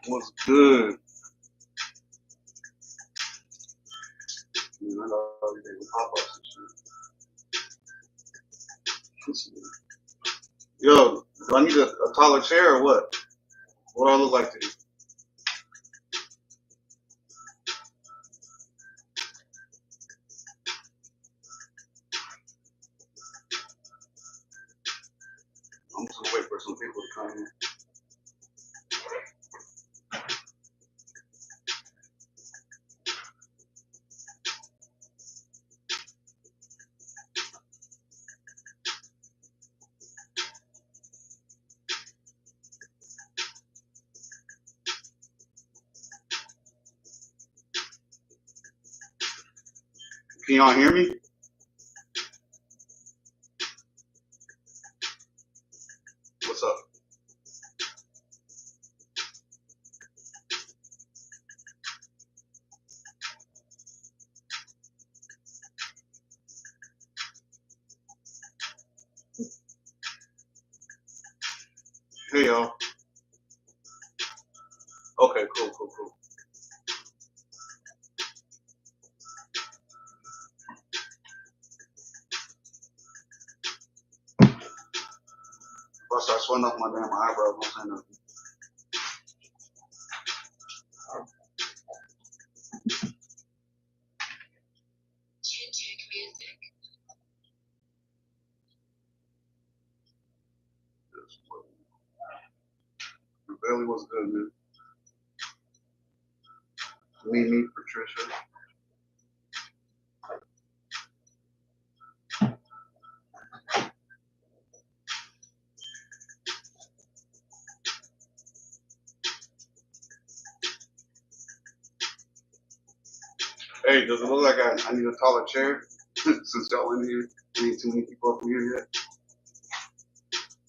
What's good? Man, I got all these days pop-ups and shit. Yo, do I need a taller chair or what? What do I look like to you? I'm just gonna wait for some people to come in. Can y'all hear me? What's up? Hey y'all. Okay, cool. If I start sweating off my damn eyebrows, I'm saying nothing. Barely was good, man. Me, Patricia. Hey, does it look like I need a taller chair? Since y'all in here, ain't too many people up in here yet.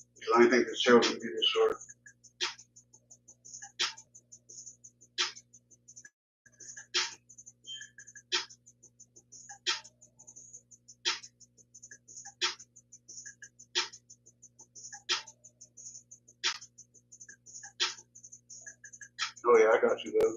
Cause I didn't think this chair was gonna be this short. Oh yeah, I got you though.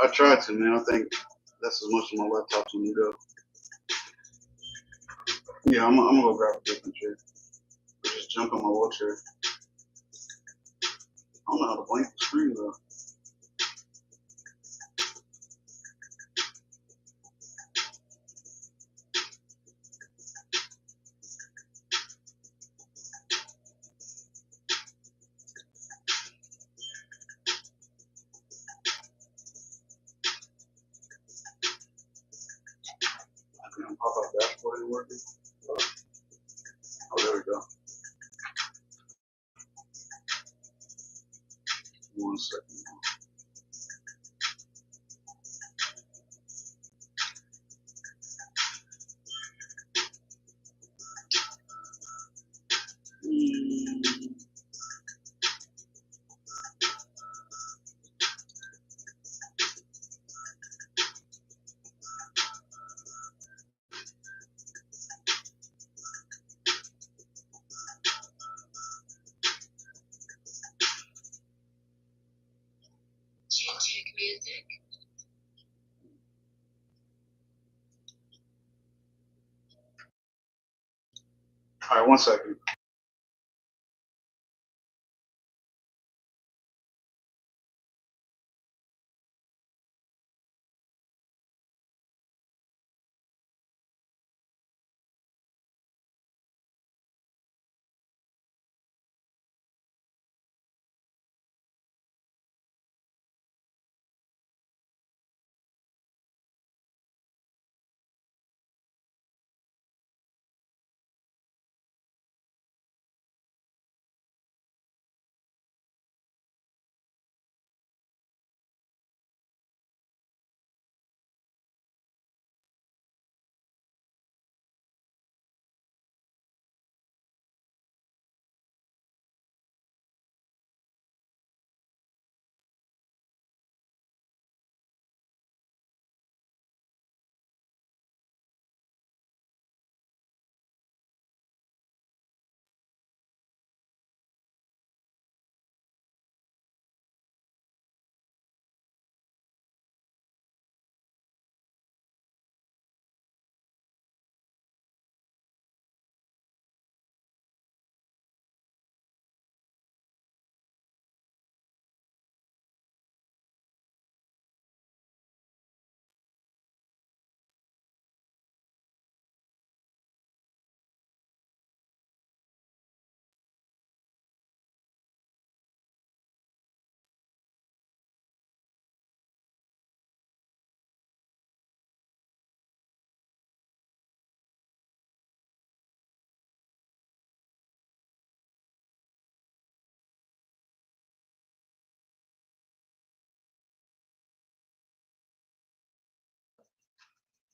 I tried to, man. I think that's as much as my laptop's gonna go. Yeah, I'm gonna go grab a different chair. Or just jump on my wheelchair. I don't know how to blank the screen though. Damn, pop-up dashboard ain't working. Oh, there we go. 1 second. All right, 1 second.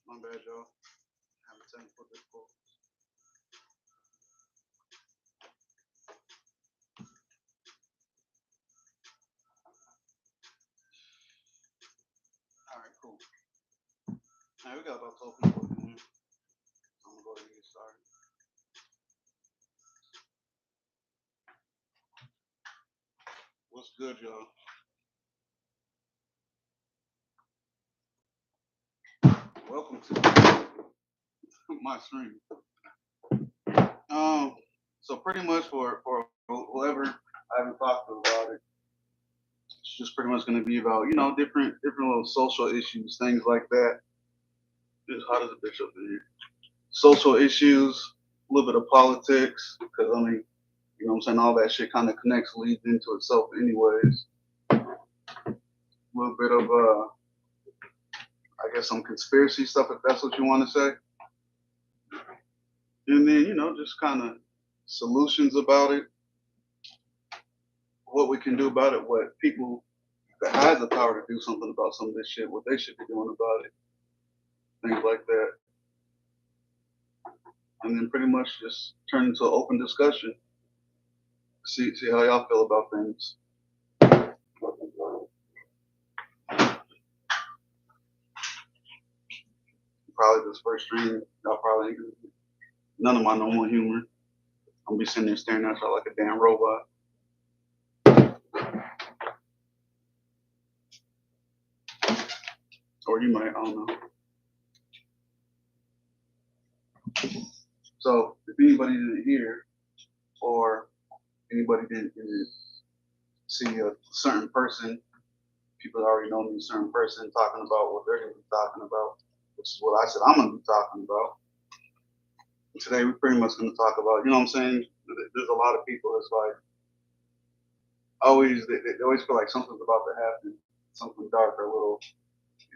My bad, y'all. Having technical difficulties. All right, cool. All right, we got about 12 people in here. I'm gonna go ahead and get started. What's good, y'all? Welcome to my stream. So pretty much for whoever I haven't talked to about it, it's just pretty much going to be about different little social issues, things like that. Just how does a bitch up in here? Social issues, a little bit of politics, because I mean, you know what I'm saying, all that shit kind of connects, leads into itself, anyways. A little bit of I guess some conspiracy stuff, if that's what you want to say. And then, just kind of solutions about it, what we can do about it, what people that has the power to do something about some of this shit, what they should be doing about it, things like that. And then pretty much just turn into an open discussion. See how y'all feel about things. Probably this first stream, y'all probably ain't gonna, none of my normal humor. I'm gonna be sitting there staring at y'all like a damn robot. Or you might, I don't know. So if anybody didn't hear, or anybody didn't see a certain person, people that already know me, a certain person talking about what they're gonna be talking about, which is what I said I'm gonna be talking about. And today we're pretty much gonna talk about, you know what I'm saying? There's a lot of people that's like, always, they always feel like something's about to happen, something dark or a little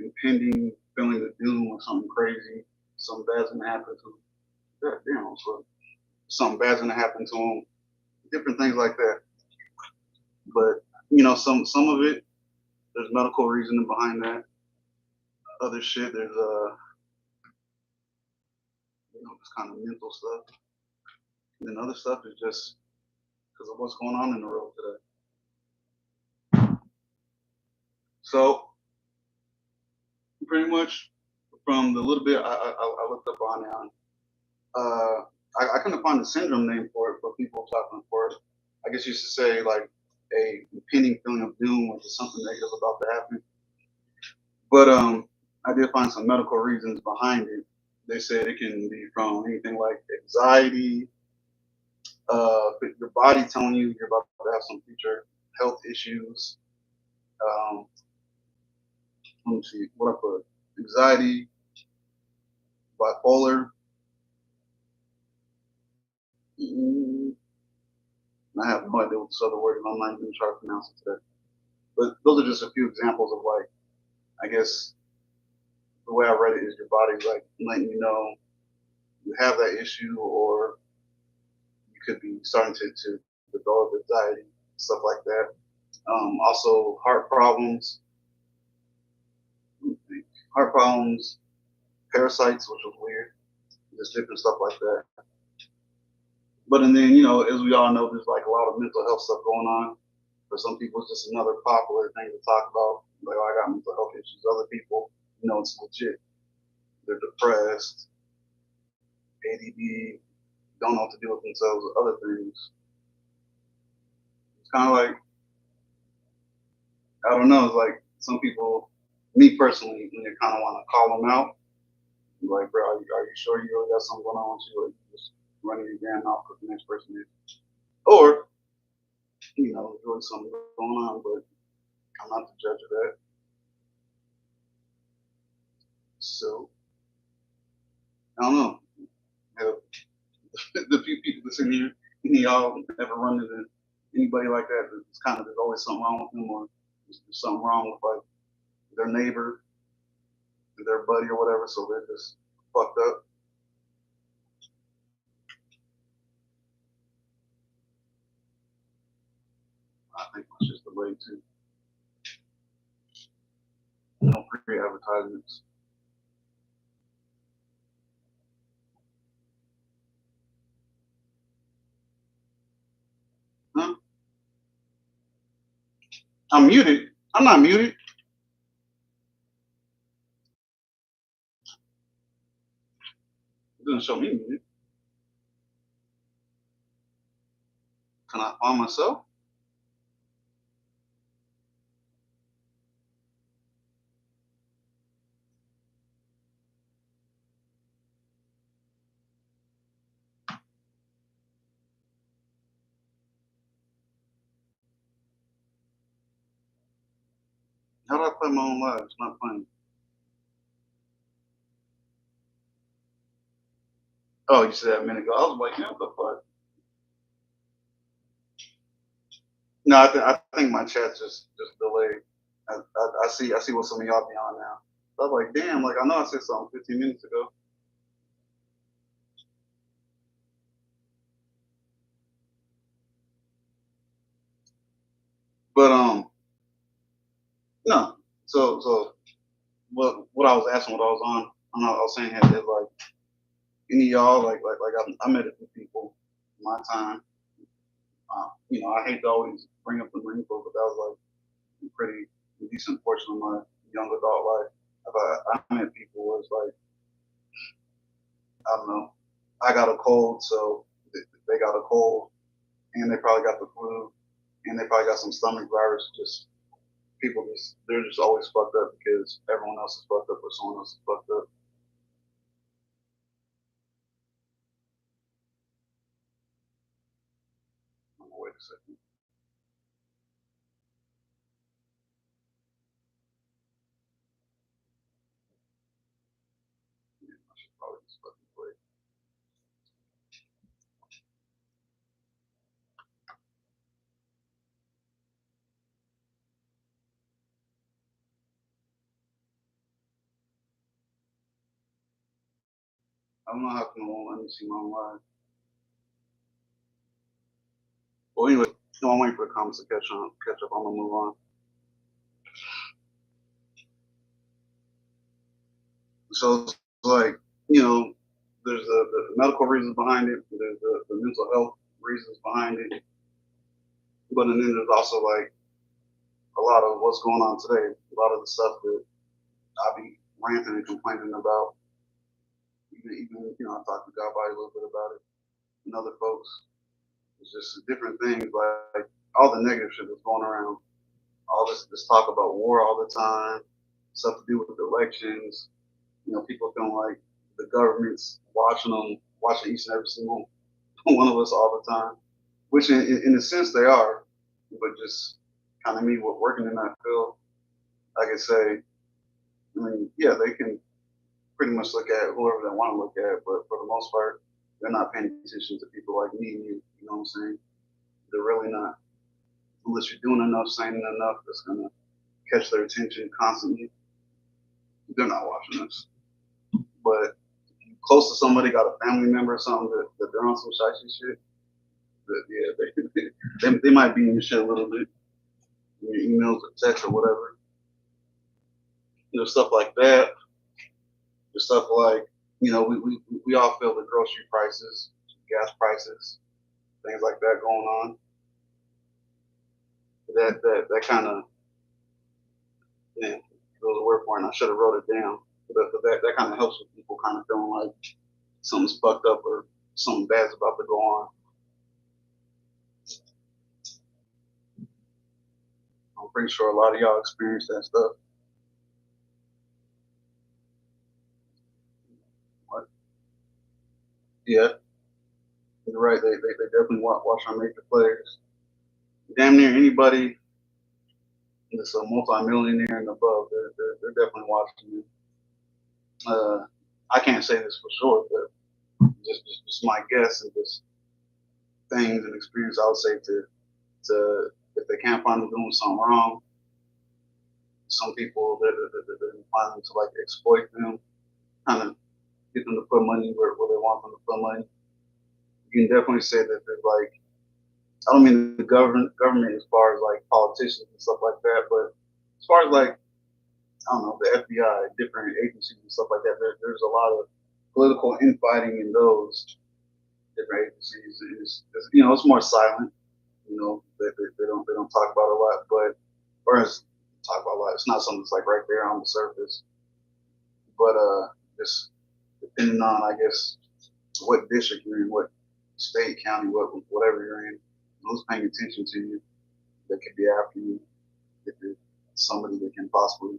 impending feeling of doom or something crazy, something bad's gonna happen to them. God damn, so something bad's gonna happen to them, different things like that. But some of it, there's medical reasoning behind that. Other shit, there's just kind of mental stuff. And then other stuff is just because of what's going on in the world today. So pretty much from the little bit I looked up on I couldn't find a syndrome name for it, but people talking for it. I guess you should say like a impending feeling of doom, which is something negative about to happen. But I did find some medical reasons behind it. They said it can be from anything like anxiety, your body telling you you're about to have some future health issues. Um, let me see what I put: anxiety, bipolar. Mm, I have no idea what this other word is. I'm not even trying to pronounce it today. But those are just a few examples of like, I guess the way I read it is your body's like letting you know you have that issue, or you could be starting to develop anxiety, stuff like that. Also, heart problems, parasites, which was weird, just different stuff like that. But and then as we all know, there's like a lot of mental health stuff going on. For some people, it's just another popular thing to talk about. Like, oh, I got mental health issues. Other people, it's legit. They're depressed, ADD, don't know what to do with themselves, other things. It's kind of like, I don't know, it's like some people, me personally, when they kind of want to call them out, like, bro, are you sure you really got something going on with you, or you just running your damn mouth with the next person is? Or, there's really something going on, but I'm not the judge of that. So, I don't know. The few people that's in here, y'all ever run into anybody like that? It's kind of, there's always something wrong with them, or there's something wrong with like their neighbor, their buddy, or whatever. So they're just fucked up. I think it's just the way to free advertisements. I'm muted. I'm not muted. It doesn't show me muted. Can I find myself? How do I play my own live? It's not playing. Oh, you said that a minute ago. I was like, yeah, what the fuck? No, I think my chat's just delayed. I see what some of y'all be on now. I was like, damn, like I know I said something 15 minutes ago. But no. So what I was asking, what I was on, I was saying is like any of y'all like I met a few people in my time. I hate to always bring up the Marine Corps, but that was like a pretty decent portion of my young adult life. I met people where it's like I don't know, I got a cold, so they got a cold, and they probably got the flu, and they probably got some stomach virus. Just people they're just always fucked up because everyone else is fucked up or someone else is fucked up. Wait a second. Yeah, I should probably just fucking wait. I don't know how come it won't let me see my own live. Well, anyway, no, I'm waiting for the comments to catch up. I'm gonna move on. So it's like there's the medical reasons behind it. There's the mental health reasons behind it. But then there's also like a lot of what's going on today. A lot of the stuff that I be ranting and complaining about. Even I talked to God a little bit about it and other folks. It's just different things like all the negative shit that's going around. All this talk about war all the time, stuff to do with the elections. People feeling like the government's watching each and every single one of us all the time, which in a sense they are, but just kind of me with working in that field, I could say, I mean, yeah, they can pretty much look at whoever they want to look at, but for the most part, they're not paying attention to people like me and you. You know what I'm saying? They're really not. Unless you're doing enough, saying enough, that's gonna catch their attention constantly. They're not watching us. But close to somebody, got a family member or something that they're on some shitey shit, that yeah, they might be in your shit a little bit, in your emails or text or whatever. Stuff like that. There's stuff like, we all feel the grocery prices, gas prices, things like that going on. That kind of, man, goes a word for it, and I should have wrote it down. But that kind of helps with people kind of feeling like something's fucked up or something bad's about to go on. I'm pretty sure a lot of y'all experience that stuff. Like, yeah, you're right. They definitely watch our major players. Damn near anybody that's a multi-millionaire and above, they're definitely watching you. I can't say this for sure, but just my guess and just things and experience, I would say to if they can't find them doing something wrong, some people they're inclined to like exploit them, kind of get them to put money where they want them to put money. You can definitely say that there's like, I don't mean the government as far as like politicians and stuff like that, but as far as like, I don't know, the FBI, different agencies and stuff like that, there's a lot of political infighting in those different agencies. It's more silent. They don't talk about it a lot, but or as talk about life. It's not something that's like right there on the surface, but just depending on, I guess, what district you're in, what state, county, whatever you're in, who's paying attention to you, that could be after you, if it's somebody that can possibly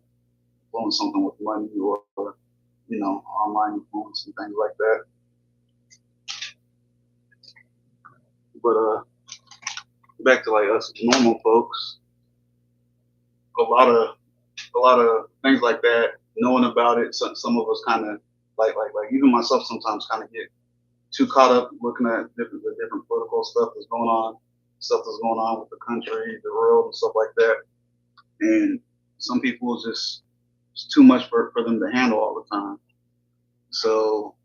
influence something with money or online influence and things like that. But back to like us normal folks, a lot of things like that, knowing about it. Some of us kind of like even myself sometimes kind of get too caught up looking at the different political stuff that's going on, stuff that's going on with the country, the world, and stuff like that. And some people it's too much for them to handle all the time. So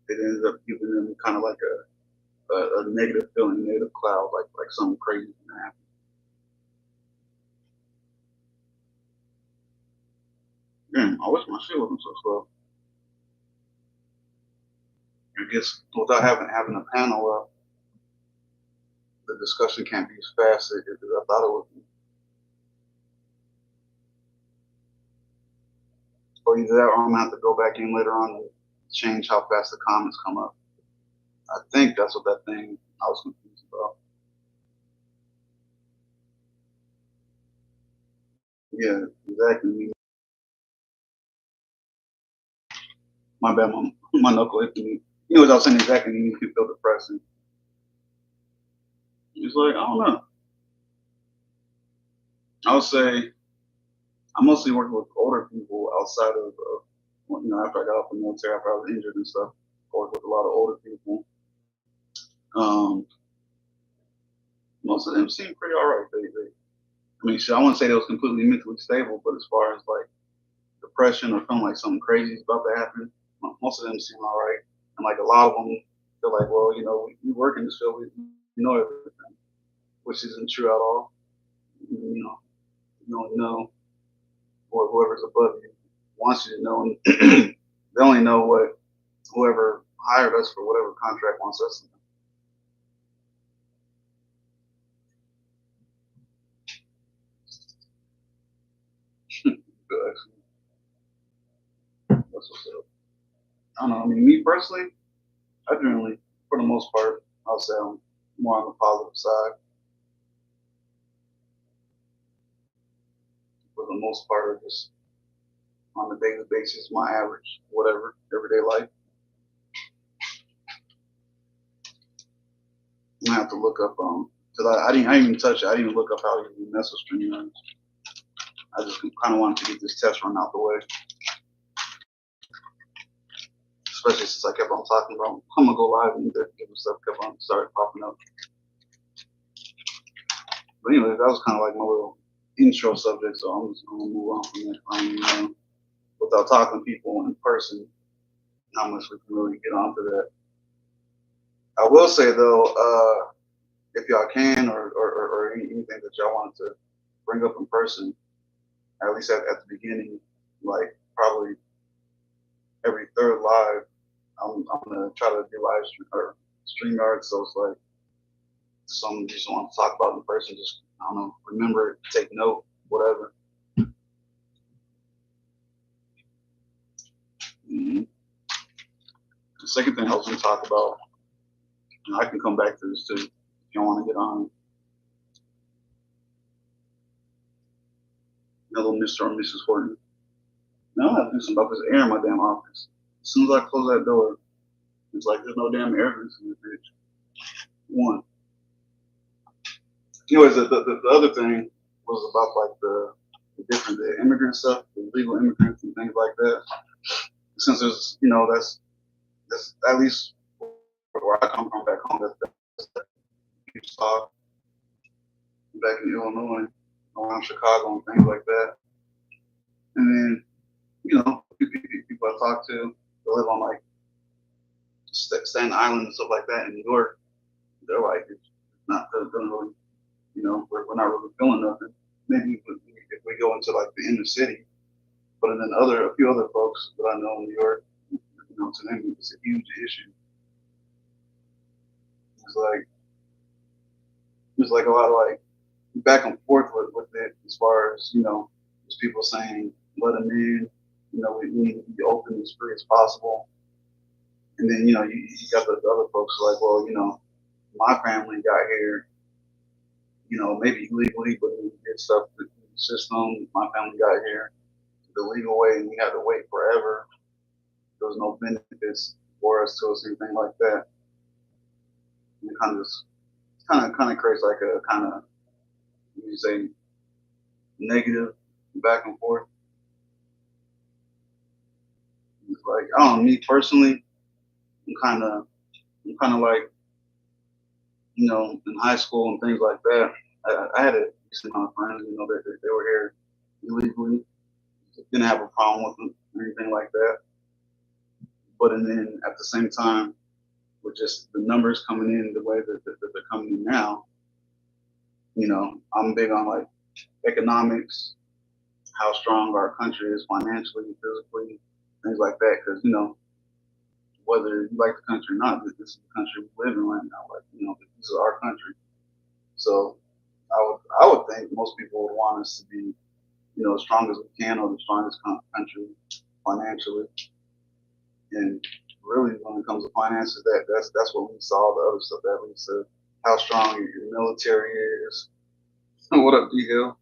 it ends up giving them kind of like a negative feeling, negative cloud, like something crazy is gonna happen. Damn, I wish my shit wasn't so slow. I guess without having a panel up, the discussion can't be as fast as I thought it would be. Or either that, or I'm gonna have to go back in later on and change how fast the comments come up. I think that's what that thing I was confused about. Yeah, exactly. My bad, my knuckle hit me. You know what I was saying exactly. You feel depressing. It's like I don't know. I would say I mostly work with older people outside of after I got off the military, after I was injured and stuff. I work with a lot of older people. Um, most of them seem pretty all right. I mean, I wouldn't say they was completely mentally stable, but as far as like depression or feeling like something crazy is about to happen, most of them seem all right. And like a lot of them feel like, well, we work in this field, we know everything, which isn't true at all. You don't know what whoever's above you wants you to know, and they only know what whoever hired us for whatever contract wants us to know. That's what's up. I don't know. I mean, me personally, I generally, for the most part, I'll say I'm more on the positive side. For the most part, or just on a daily basis, my average, whatever, everyday life. I'm gonna have to look up because I didn't even touch it. I didn't even look up how to even mess with StreamYard. I just kind of wanted to get this test run out the way, especially since I kept on talking about I'm gonna go live and different stuff kept on started popping up. But anyway, that was kind of like my little intro subject, so I'm just gonna move on from that. Without talking to people in person, how much we can really get onto that. I will say though, if y'all can or anything that y'all wanted to bring up in person, at least at the beginning, like probably every third live, I'm gonna try to do live stream or StreamYard. So it's like something you just want to talk about in person. Just I don't know, remember it, take note, whatever. Mm-hmm. The second thing I was gonna talk about, and I can come back to this too if you want to get on. Hello, Mr. or Mrs. Horton. Now I have to do something about this air in my damn office. As soon as I close that door, it's like there's no damn air in this bitch. One. Anyways, the other thing was about like the immigrant stuff, the illegal immigrants and things like that. Since there's that's at least where I come from back home. That's huge talk back in Illinois, around Chicago and things like that. And then people I talk to, they live on like Staten Island and stuff like that in New York. They're like, it's not doesn't really, we're not really feeling nothing. Maybe if we go into like the inner city, but then a few other folks that I know in New York, to them it's a huge issue. It's like there's like a lot of like back and forth with it as far as, there's people saying, let them in, we need to be open as free as possible. And then, you got the other folks who are like, well, my family got here, maybe illegally, but we did stuff through the system. My family got here the legal way and we had to wait forever. There was no benefits for us to us, anything like that. And it kind of creates like a kind of, you say, negative back and forth. It's like, I don't know, me personally, I'm kind of like, in high school and things like that. I had a decent amount of friends, that they were here illegally, didn't have a problem with them or anything like that. But and then at the same time, with just the numbers coming in the way that they're coming in now, I'm big on like economics, how strong our country is financially, physically, things like that. Because whether you like the country or not, this is the country we live in right now. Like this is our country. So I would think most people would want us to be as strong as we can, or the strongest country financially. And really, when it comes to finances, that's what we saw. The other stuff that leads to how strong your military is. What up, D Hill?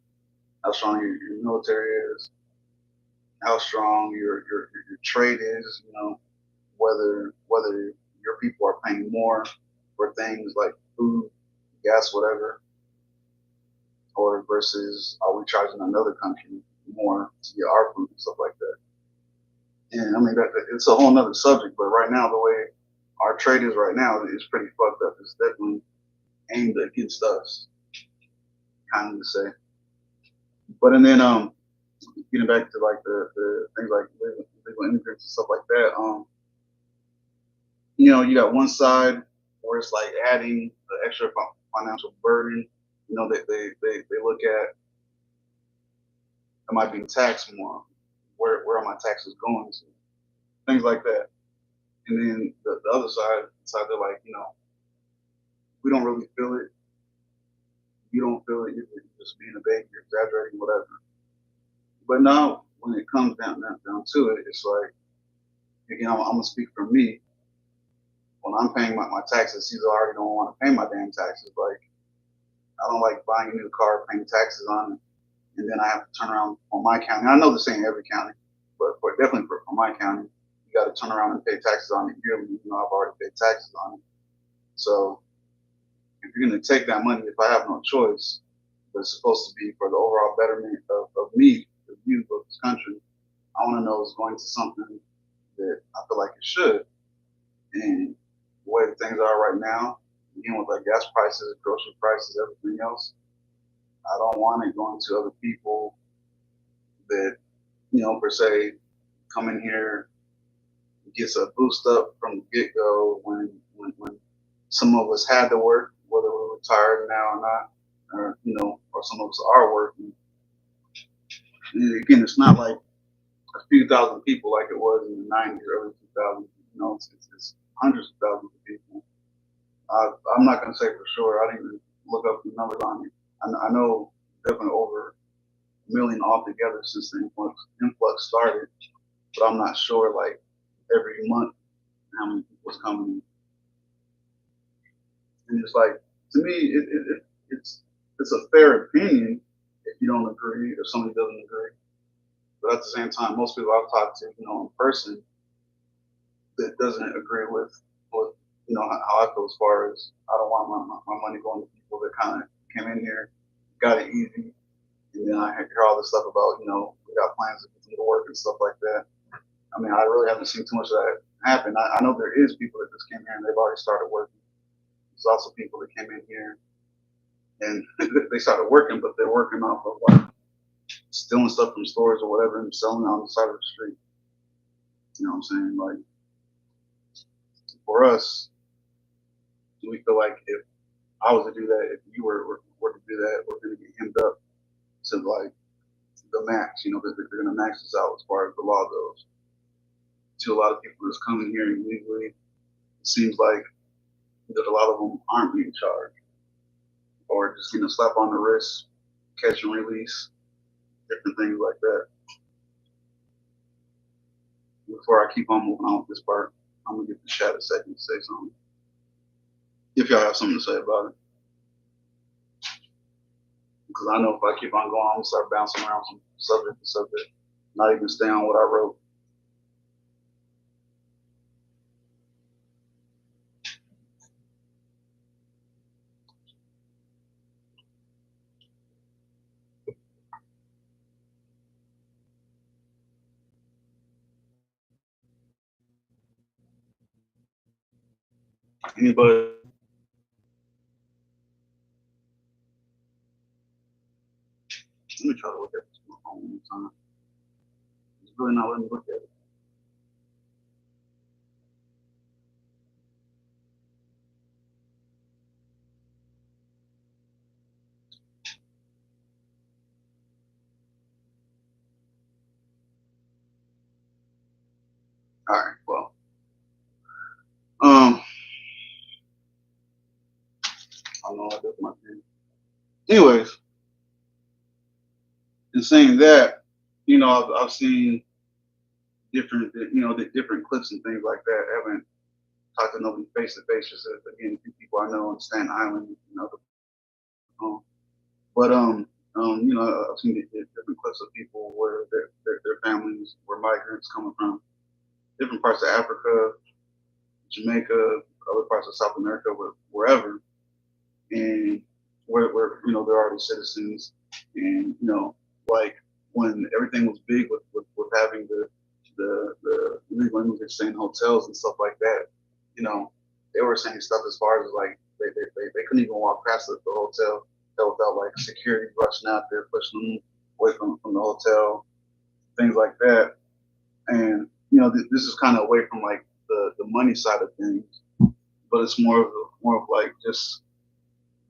How strong your military is, how strong your trade is, whether your people are paying more for things like food, gas, whatever, or versus are we charging another country more to get our food and stuff like that. And I mean, it's a whole nother subject, but right now, the way our trade is right now is pretty fucked up. It's definitely aimed against us, kind of to say. But and then getting back to like the things like legal immigrants and stuff like that, you got one side where it's like adding the extra financial burden. They look at, am I being taxed more? Where are my taxes going to? Things like that. And then the other side, they're like, we don't really feel it. You don't feel it. You're just being a baby. You're exaggerating, whatever. But now, when it comes down to it, it's like, again, I'm gonna speak for me. When I'm paying my taxes, I already don't want to pay my damn taxes. Like, I don't like buying a new car, paying taxes on it, and then I have to turn around on my county. I know this ain't every county, but definitely for my county, you got to turn around and pay taxes on it yearly. I've already paid taxes on it. So if you're gonna take that money, if I have no choice, but it's supposed to be for the overall betterment of me, the youth of this country, I want to know it's going to something that I feel like it should. And the way things are right now, again with like gas prices, grocery prices, everything else, I don't want it going to other people that, per se, come in here, gets a boost up from the get go when some of us had to work, whether we're retired now or not, or some of us are working. And again, it's not like a few thousand people like it was in the 90s, early 2000s. It's hundreds of thousands of people. I'm not going to say for sure. I didn't even look up the numbers on it. I know definitely over a million altogether since the influx started, but I'm not sure like every month how many people was coming in. And it's like, to me, it's a fair opinion if you don't agree or somebody doesn't agree. But at the same time, most people I've talked to, in person, that doesn't agree with how I feel as far as I don't want my money going to people that kind of came in here, got it easy, and then I hear all this stuff about we got plans to continue to work and stuff like that. I mean, I really haven't seen too much of that happen. I know there is people that just came here and they've already started working. There's also people that came in here and they started working, but they're working off of like stealing stuff from stores or whatever and selling it on the side of the street. You know what I'm saying? Like, for us, we feel like if I was to do that, if you were to do that, we're going to get hemmed up to like the max. They're going to max us out as far as the law goes. To a lot of people that's coming here illegally, it seems like that a lot of them aren't being charged. or just getting a slap on the wrist, catch and release, different things like that. Before I keep on moving on with this part, I'm gonna give the chat a second to say something. If y'all have something to say about it, because I know if I keep on going, I'm gonna start bouncing around from subject to subject, not even stay on what I wrote. Anybody? Let me try to look at this one more time. It's really not letting me look at it. All right, well, I don't know what I did with my pen. Anyways, in saying that, I've seen different, the different clips and things like that. I haven't talked to nobody face to face, just again, a few people I know on Staten Island, um, but I've seen different clips of people where their families were migrants coming from different parts of Africa, Jamaica, other parts of South America, wherever, and where they're already citizens, and like when everything was big with having the illegal immigrants staying in hotels and stuff like that, you know, they were saying stuff as far as like they couldn't even walk past the hotel without like security rushing out there pushing them away from the hotel, things like that. And this is kind of away from like the money side of things, but it's more of like just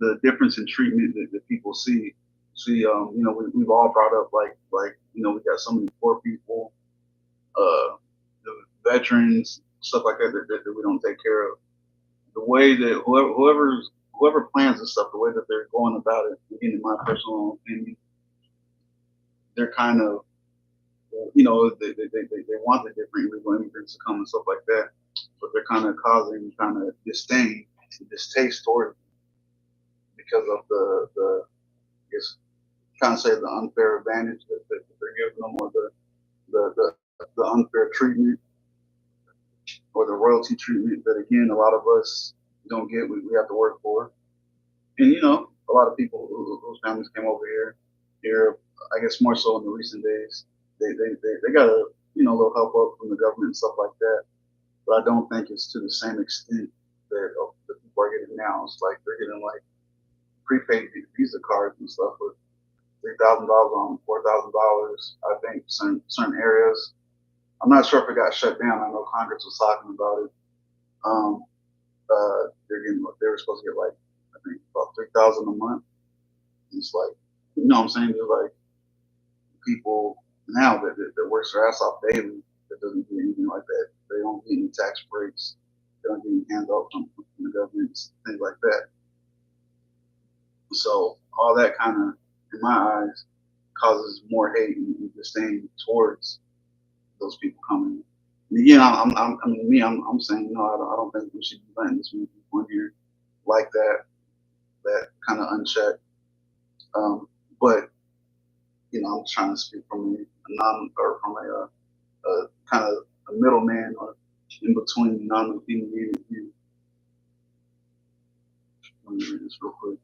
the difference in treatment that people see. We've all brought up like we got so many poor people, the veterans, stuff like that we don't take care of. The way that whoever plans this stuff, the way that they're going about it, again, in my personal opinion, they're kind of they want the different illegal immigrants to come and stuff like that, but they're kind of causing kind of disdain, distaste toward because of the I guess kind of say the unfair advantage that they're giving them, or the unfair treatment or the royalty treatment that again a lot of us don't get. We have to work for, and a lot of people whose families came over here, I guess more so in the recent days, they got a little help up from the government and stuff like that. But I don't think it's to the same extent that the people are getting now. It's like they're getting like prepaid Visa cards and stuff with $3,000 on $4,000. I think certain areas. I'm not sure if it got shut down. I know Congress was talking about it. Um, they were supposed to get like I think about 3,000 a month. It's like what I'm saying. There's like people now that works their ass off daily that doesn't do anything like that. They don't get any tax breaks. They don't get any handouts from the government, things like that. So all that kind of, in my eyes, causes more hate and disdain towards those people coming. And again, I'm saying no. I don't think we should be letting this many people in here like that kind of unchecked. But I'm trying to speak from a non or from a kind of a middleman or in between non and female view. Let me read this real quick.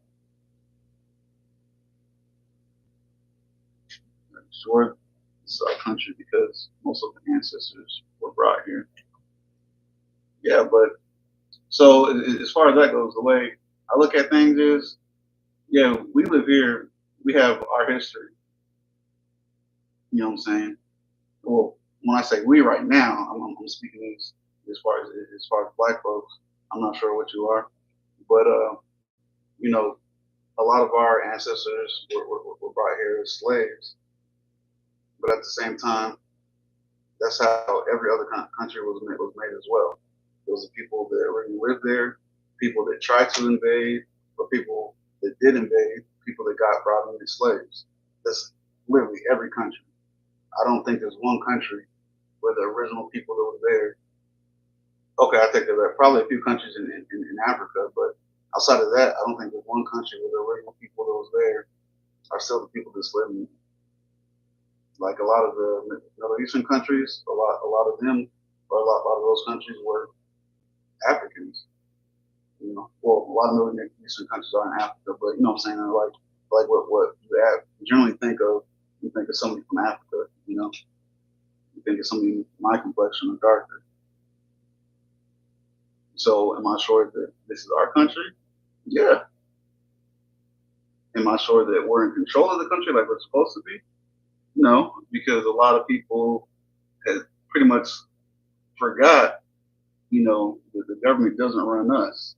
Sure, it's our country because most of the ancestors were brought here. Yeah, but so as far as that goes, the way I look at things is, yeah, we live here. We have our history. You know what I'm saying? Well, when I say we right now, I'm speaking as far as black folks. I'm not sure what you are, but you know, a lot of our ancestors were brought here as slaves. But at the same time, that's how every other country was made as well. Those are people that already lived there, people that tried to invade, or people that did invade, people that got brought in as slaves. That's literally every country. I don't think there's one country where the original people that were there. Okay, I take that back. Probably a few countries in Africa, but outside of that, I don't think there's one country where the original people that was there are still the people that's living. Like a lot of the Middle Eastern countries, a lot of them, or a lot of those countries were Africans. Well, a lot of Middle Eastern countries are in Africa, but you know what I'm saying. Like what you generally think of, you think of somebody from Africa. You think of somebody my complexion or darker. So, am I sure that this is our country? Yeah. Am I sure that we're in control of the country like we're supposed to be? No, because a lot of people have pretty much forgot, that the government doesn't run us,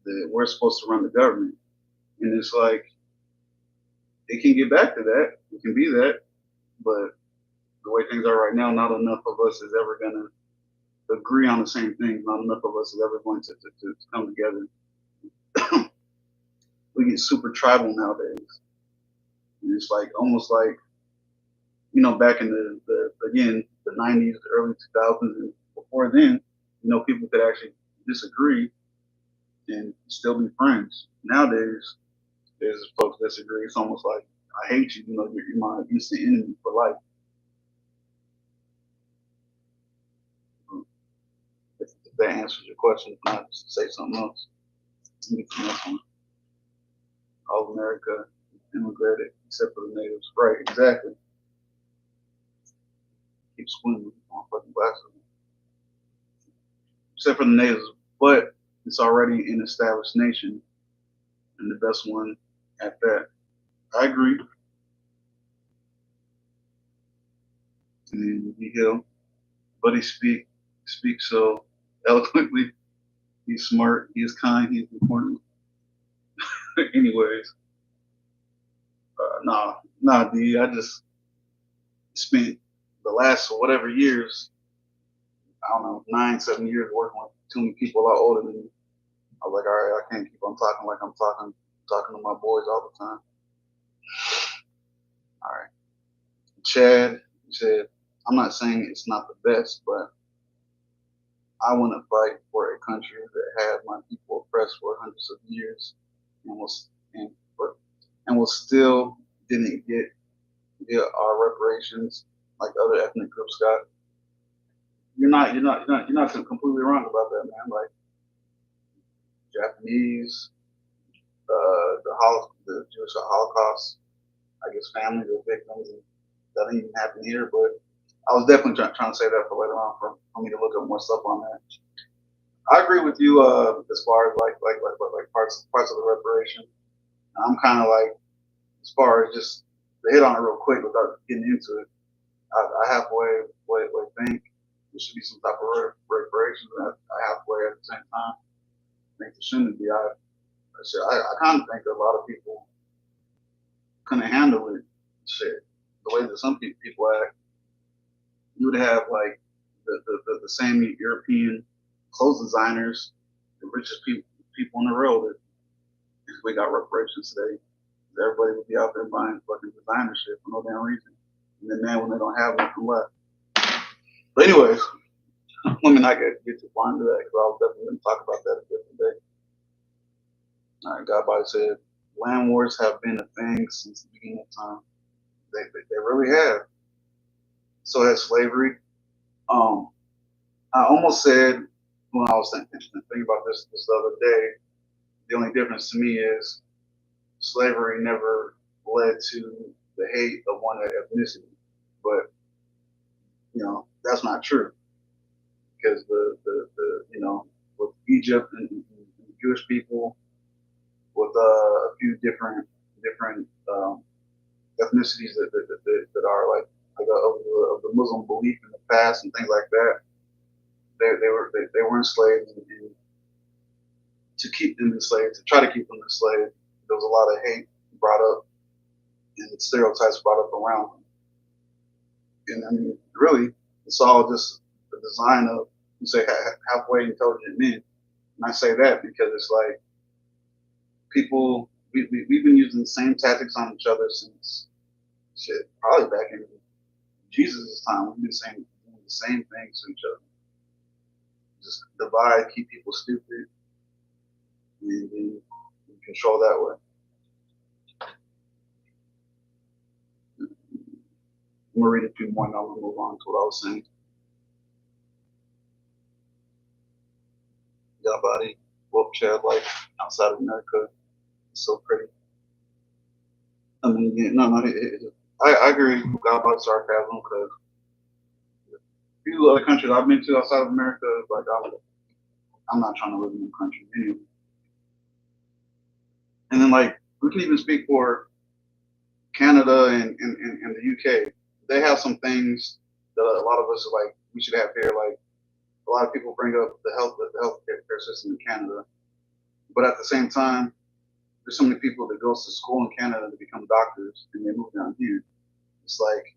that we're supposed to run the government. And it's like, it can get back to that. It can be that. But the way things are right now, not enough of us is ever going to agree on the same thing. Not enough of us is ever going to come together. We get super tribal nowadays. And it's like almost like, back in the 90s, the early 2000s, and before then, people could actually disagree and still be friends. Nowadays, there's folks disagree. It's almost like, I hate you, you're my instant enemy for life. If that answers your question, if not, just say something else. All of America immigrated except for the natives. Right, exactly. Keep squinting on fucking glasses. Except for the natives, but it's already an established nation, and the best one at that. I agree. And then he Hill, but he speaks so eloquently. He's smart. He's kind. He's important. Anyways, nah, D. I just spent the last whatever years, I don't know, 9, 7 years working with too many people a lot older than me. I was like, all right, I can't keep on talking like I'm talking to my boys all the time. All right. Chad said, I'm not saying it's not the best, but I want to fight for a country that had my people oppressed for hundreds of years and will still didn't get our reparations like other ethnic groups got. You're not completely wrong about that, man. Like Japanese, the Jewish Holocaust, I guess families of victims, and that didn't even happen here. But I was definitely trying to say that for later on for me to look up more stuff on that. I agree with you as far as like parts of the reparation. I'm kind of like, as far as just to hit on it real quick without getting into it. I halfway think there should be some type of reparations, and I halfway at the same time think there shouldn't be. I kind of think that a lot of people couldn't handle it. Shit, the way that some people act, you would have like the same European clothes designers, the richest people in the world. If we got reparations today, everybody would be out there buying fucking designer shit for no damn reason. And then man, when they don't have nothing left. But anyways, let me not get too far into that because I was definitely going to talk about that a different day. All right, Godbody said, land wars have been a thing since the beginning of time. They really have. So has slavery. I almost said when I was thinking about this the other day, the only difference to me is slavery never led to the hate of one ethnicity. But that's not true because the with Egypt and Jewish people, with a few different ethnicities that are like of the Muslim belief in the past and things like that, they were enslaved, and to keep them enslaved, to try to keep them enslaved, there was a lot of hate brought up and stereotypes brought up around them. And I mean, really, it's all just the design of, you say, halfway intelligent men. And I say that because it's like people we've been using the same tactics on each other since shit, probably back in Jesus' time. We've been doing the same things to each other. Just divide, keep people stupid, and control that way. I'm gonna read a few more and I'm gonna move on to what I was saying. Got body, wolf child life outside of America. It's so pretty. I mean, yeah, I agree with God about sarcasm because few other countries I've been to outside of America, like I'm not trying to live in a country anyway. And then like we can even speak for Canada and the UK. They have some things that a lot of us are like we should have here. Like a lot of people bring up the healthcare system in Canada, but at the same time, there's so many people that goes to school in Canada to become doctors and they move down here. It's like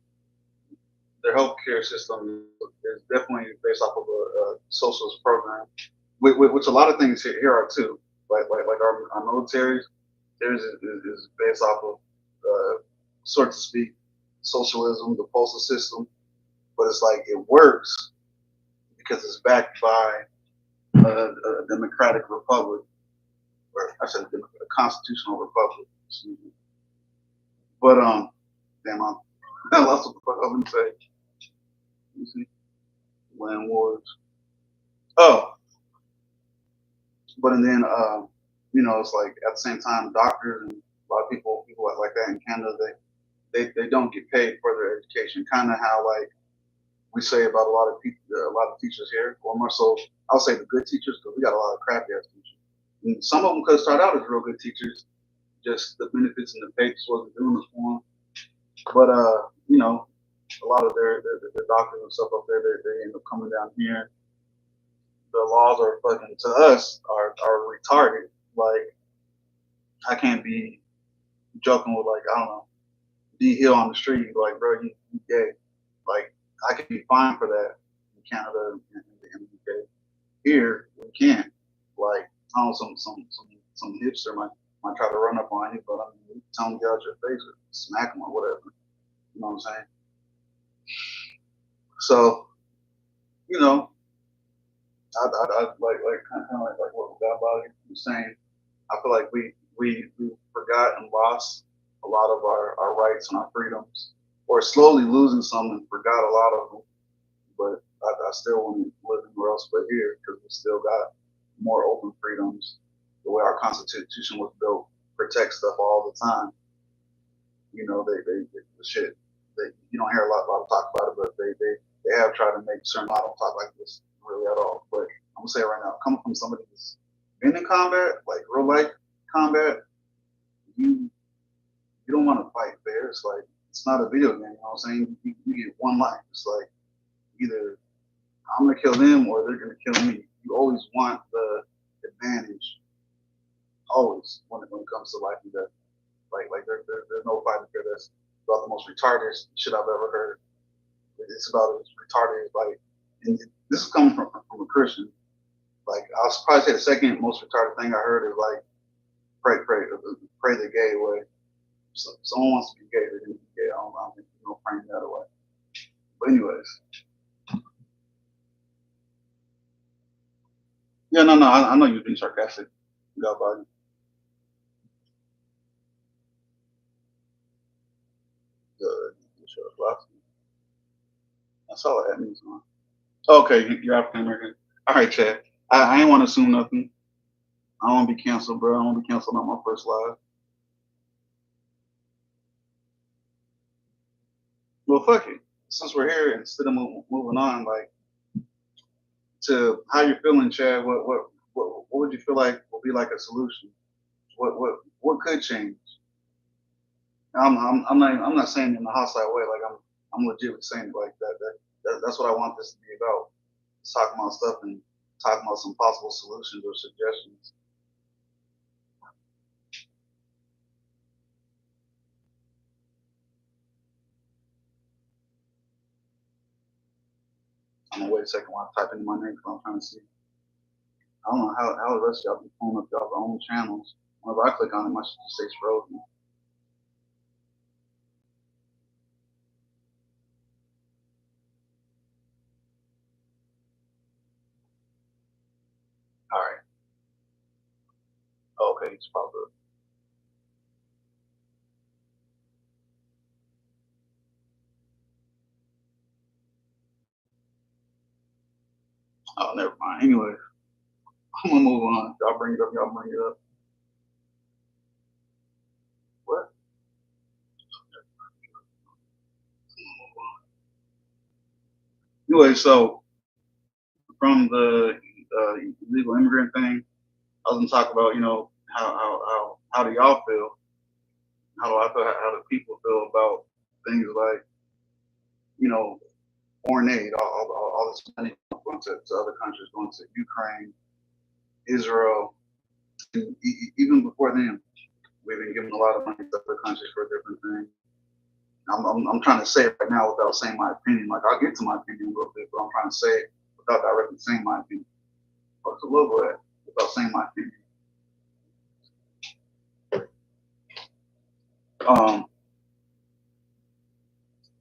their healthcare system is definitely based off of a socialist program, which a lot of things here are too. Like our militaries, theirs is based off of, so to speak, socialism, the postal system. But it's like it works because it's backed by a democratic republic, or I said a constitutional republic. Excuse me. But damn, I lost what the fuck I was gonna say. Let me see. Land wars. Oh, but and then it's like at the same time, doctors and a lot of people like that in Canada, they don't get paid for their education. Kind of how like we say about a lot of people, a lot of teachers here, or more so, I'll say the good teachers because we got a lot of crappy ass teachers. And some of them could start out as real good teachers, just the benefits and the pay just wasn't doing it for them. But a lot of their doctors and stuff up there, they end up coming down here. The laws are fucking to us are retarded. Like I can't be joking with like I don't know D Hill on the street like bro you gay. Like I could be fined for that in Canada and in the UK. Here we can't. Like I don't know some hipster might try to run up on you, but I mean tell him get out your face or smack him or whatever. You know what I'm saying? So you know I like kind of like what God Body was saying. I feel like we forgot and lost a lot of our rights and our freedoms, or slowly losing some and forgot a lot of them. But I still want to live anywhere else but here because we still got more open freedoms. The way our Constitution was built protects stuff all the time. You know, they the shit. You don't hear a lot of talk about it, but they have tried to make certain. I don't talk like this really at all, but I'm gonna say it right now. Coming from somebody that's been in combat, like real life combat, you don't want to fight fair. It's like it's not a video game. You know what I'm saying? You get one life. It's like either I'm gonna kill them or they're gonna kill me. You always want the advantage. Always when it comes to life and death. Like there's no fighting here that's about the most retarded shit I've ever heard. It's about as retarded as like, and this is coming from a Christian. Like I'll probably say the second most retarded thing I heard is like pray the gay way. So if someone wants to be gay, they're gonna be gay. I don't think there's no praying that way. But anyways, yeah, no, I know you're being sarcastic. God body. Good. That's all that means. Man. Okay, you're African American. All right, Chad. I ain't want to assume nothing. I don't want to be canceled, bro. I don't want to be canceled on my first live. Well, fuck it. Since we're here, instead of moving on, like to how you're feeling, Chad. What would you feel like will be like a solution? What could change? I'm not saying in a hostile way. Like I'm legitimately saying it like that's what I want this to be about. Just talking about stuff and talking about some possible solutions or suggestions. I'm gonna wait a second while I type in my name because I'm trying to see. I don't know how the rest of y'all be pulling up y'all's own channels. Whenever I click on it, my shit just stays frozen. All right. Okay, it's popped up. Oh, never mind. Anyway, I'm gonna move on. Y'all bring it up. Y'all bring it up. What? Anyway, so from the illegal immigrant thing, I was gonna talk about, how do y'all feel? How do I feel? How do people feel about things like, you know foreign aid, all this money going to other countries, going to Ukraine, Israel, and even before then, we've been giving a lot of money to other countries for different things. I'm trying to say it right now without saying my opinion. Like, I'll get to my opinion a little bit, but I'm trying to say it without directly saying my opinion. Or to a little bit without saying my opinion. Um,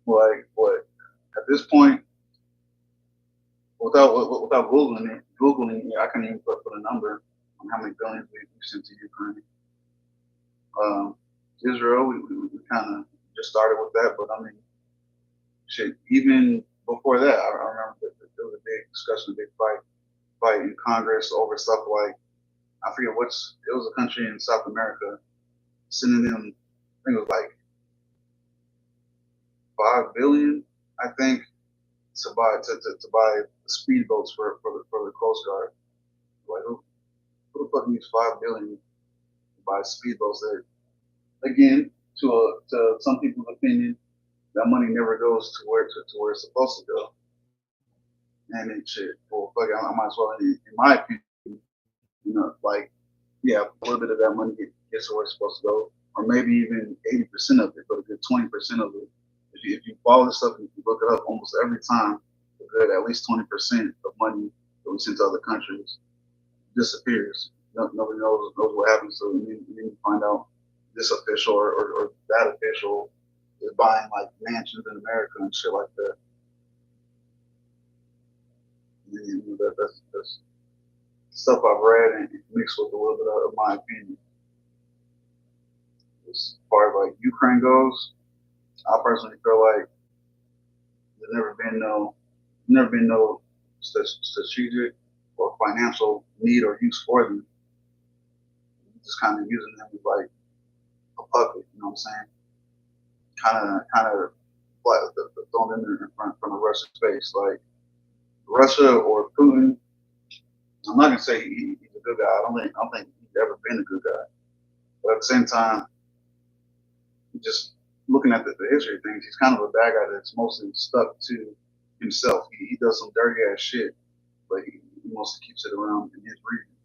like what? At this point, without googling it, I can't even put a number on how many billions we sent to Ukraine. Um, Israel, we kind of just started with that, but I mean, shit. Even before that, I remember that there was a big discussion, a big fight in Congress over stuff like, I forget what's it was a country in South America sending them, I think it was like 5 billion, I think, to buy speedboats for the Coast Guard. Like, who the fuck needs 5 billion to buy speedboats? That, again, to some people's opinion, that money never goes to where it's supposed to go. And then shit, well, fuck it, I might as well, in my opinion, like, yeah, a little bit of that money gets to where it's supposed to go, or maybe even 80% of it, but a good 20% of it. If you follow this stuff and if you look it up, almost every time, a good at least 20% of money that we send to other countries disappears. Nobody knows what happens to it. And then you find out this official or that official is buying like mansions in America and shit like that. And, that's stuff I've read and mixed with a little bit of my opinion. As far as like Ukraine goes, I personally feel like there's never been no strategic or financial need or use for them. Just kind of using them as like a puppet. You know what I'm saying? Kind of like thrown in there in front of Russia's face. Like, Russia or Putin, I'm not gonna say he's a good guy. I don't think he's ever been a good guy. But at the same time, just looking at the history of things, he's kind of a bad guy that's mostly stuck to himself. He does some dirty ass shit, but he mostly keeps it around in his region.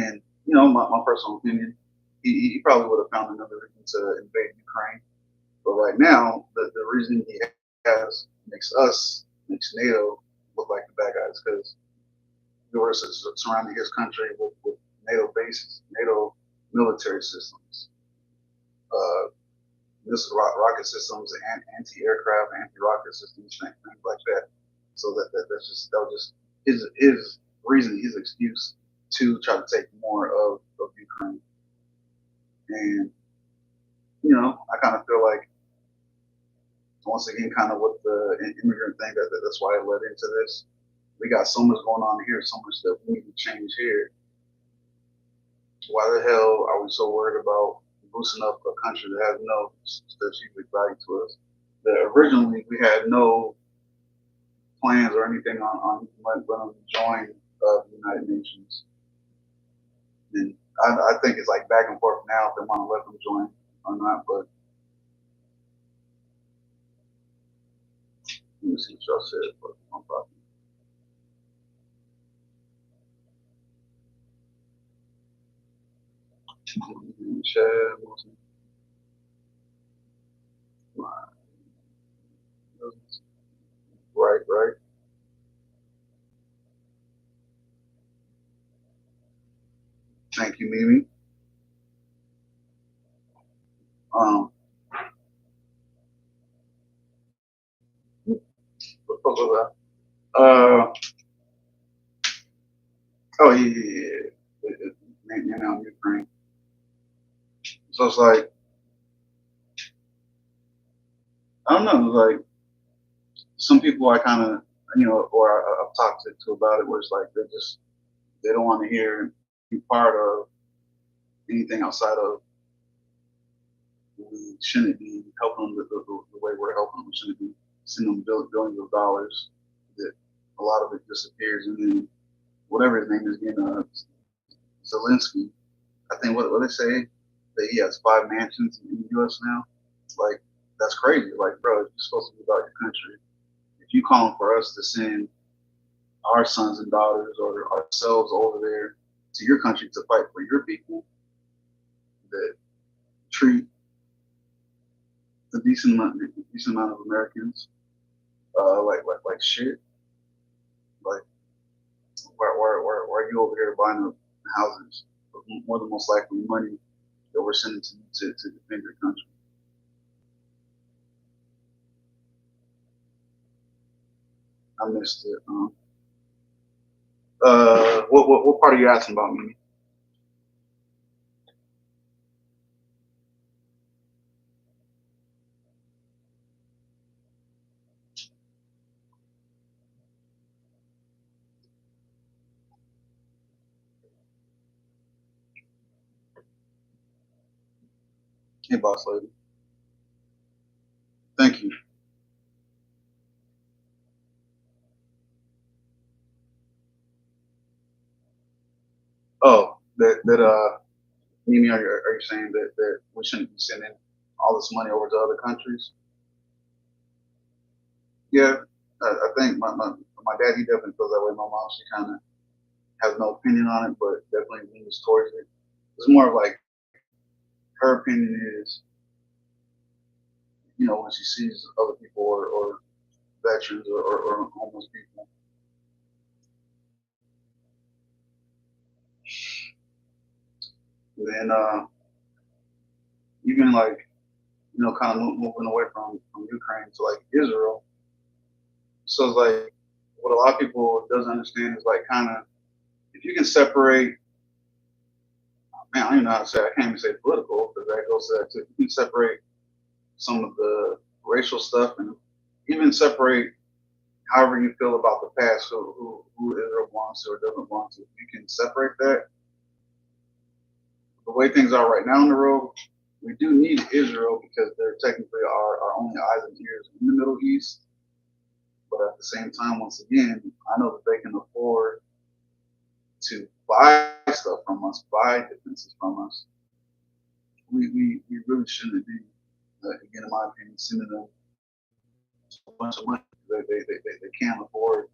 And, my personal opinion, he probably would have found another reason to invade Ukraine. But right now, the reason he has makes NATO look like the bad guys, because we were surrounding his country with NATO bases, NATO military systems, uh, missile rocket systems, and anti-aircraft, anti-rocket systems, things like that. So that was just his reason, his excuse to try to take more of Ukraine. And I kind of feel like, once again, kind of with the immigrant thing, that's why it led into this. We got so much going on here, so much that we need to change here. Why the hell are we so worried about boosting up a country that has no strategic value to us? That originally we had no plans or anything on when we join the United Nations. And I think it's like back and forth now if they want to let them join or not. But let me see what y'all said. But I'm talking. Chad, right, right. Thank you, Mimi. Um, what the fuck was that? Oh yeah, yeah, yeah. Now Ukraine. So it's like I don't know. Like some people I kind of or I've talked to about it, where it's like they don't want to hear be part of anything outside of we shouldn't be helping them the way we're helping them. We shouldn't be sending them billions of dollars. That a lot of it disappears, and then whatever his name is again, Zelensky. I think what they say that he has 5 mansions in the U.S. now. Like that's crazy. Like bro, you're supposed to be about your country. If you calling for us to send our sons and daughters or ourselves over there to your country to fight for your people that treat a decent amount of Americans like shit. Like why are you over here buying up houses with more than most likely money that we're sending to you to defend your country? I missed it. What part are you asking about me? Hey, boss lady. Thank you. Oh, Mimi, are you saying that we shouldn't be sending all this money over to other countries? Yeah, I think my dad, he definitely feels that way. My mom, she kind of has no opinion on it, but definitely leans towards it. It's more of like her opinion is, when she sees other people or veterans or homeless people, then even like, kind of moving away from Ukraine to like Israel. So it's like what a lot of people doesn't understand is like kind of if you can separate, man, I don't even know how to say it. I can't even say political because that goes to that too. You can separate some of the racial stuff and even separate however you feel about the past, so who Israel belongs to or doesn't belong to. You can separate that. The way things are right now in the world, we do need Israel because they're technically our only eyes and ears in the Middle East. But at the same time, once again, I know that they can afford to buy stuff from us, buy defenses from us. We really shouldn't be, again, in my opinion, sending them a bunch of money. They can't afford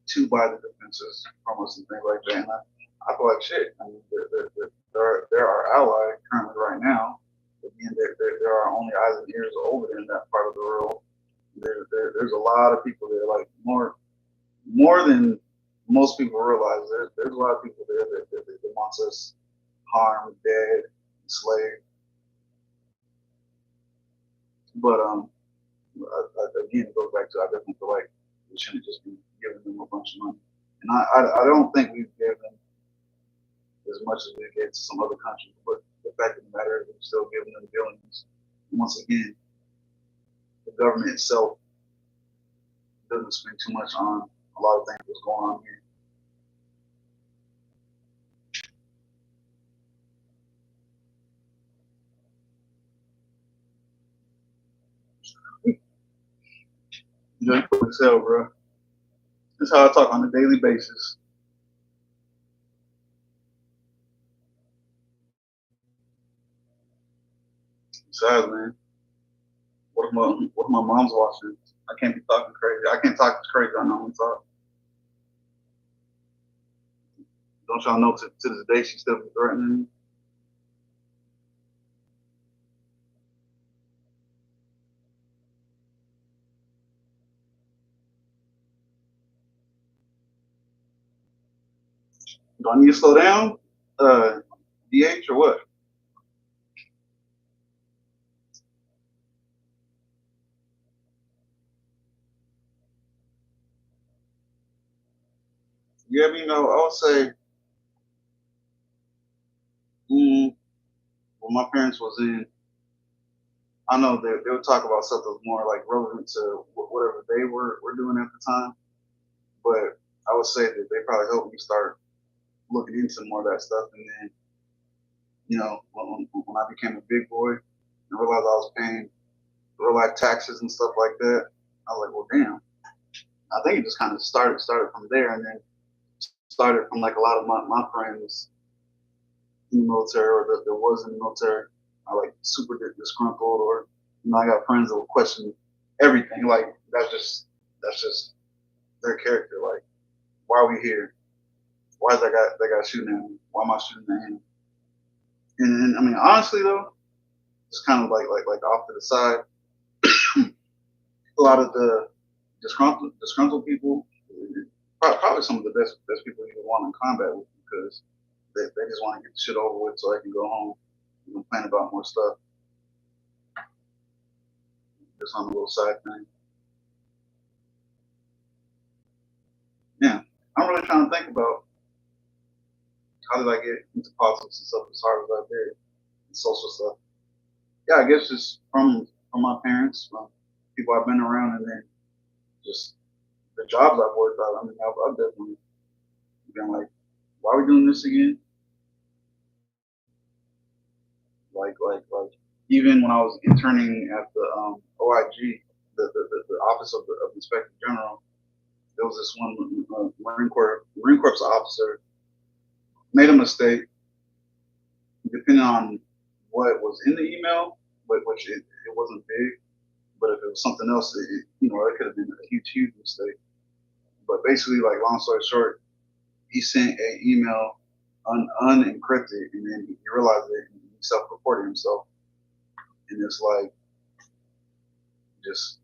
to buy the defenses from us and things like that. And I feel like shit. I mean, they're our ally currently right now. Again, they're our only eyes and ears over there in that part of the world. There's a lot of people there, like more than most people realize. There's a lot of people there that wants us harmed, dead, enslaved. But again, it goes back to I definitely feel like we shouldn't just be giving them a bunch of money. And I don't think we've given as much as we get to some other countries, but the fact of the matter is we're still giving them billions. And once again, the government itself doesn't spend too much on a lot of things that's going on here. You know, Excel, bro. That's how I talk on a daily basis. Besides, man, what if my mom's watching? I can't be talking crazy. I can't talk this crazy. I know I'm talk. Don't y'all know to this day she still be threatening me? Do I need to slow down? DH or what? Yeah, I would say when my parents was in, I know that they would talk about stuff that was more like relevant to whatever they were doing at the time. But I would say that they probably helped me start looking into more of that stuff. And then, when I became a big boy and realized I was paying real life taxes and stuff like that, I was like, well, damn. I think it just kind of started from there, and then started from like a lot of my friends in the military or that was in the military. I like super disgruntled, or I got friends that will question everything. Like that's just their character. Like, why are we here? Why is that guy shooting at me? Why am I shooting at him? And then, I mean, honestly though, just kind of like off to the side, a lot of the disgruntled people, probably some of the best people you would want in combat with, because they just want to get the shit over with so they can go home and complain about more stuff. Just on a little side thing. Yeah, I'm really trying to think about how did I get into politics and stuff as hard as I did, and social stuff. Yeah, I guess just from my parents, from people I've been around, and then just the jobs I've worked at. I mean, I've definitely been like, why are we doing this again? Like even when I was interning at the OIG, the Office of the Inspector General, there was this one Marine Corps officer made a mistake, depending on what was in the email, but which it wasn't big. But if it was something else, it could have been a huge mistake. But basically, like long story short, he sent an email unencrypted, and then he realized it, and he self-reported himself. And it's like, just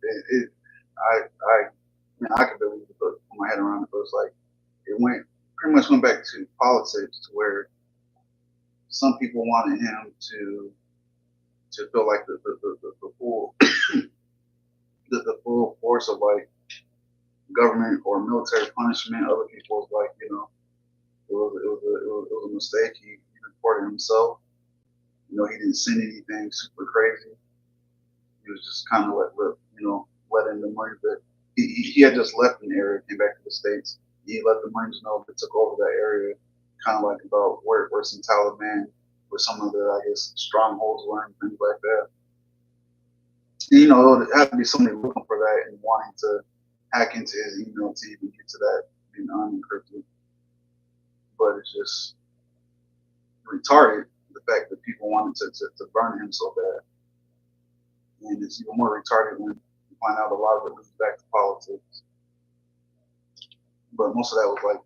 I could barely put my head around it, but it's like it pretty much went back to politics, to where some people wanted him to feel like the full the full force of like government or military punishment. Other people was like, it was a mistake. He reported himself. He didn't send anything super crazy. He was just kind of let in the Marines. But he had just left an area, came back to the States. He let the Marines know that took over that area, kind of like about where some Taliban, where some of the, I guess, strongholds were and things like that. And, it had to be somebody looking for that and wanting to hack into his email to even get to that being unencrypted. But it's just retarded, the fact that people wanted to burn him so bad. And it's even more retarded when you find out a lot of it leads back to politics. But most of that was like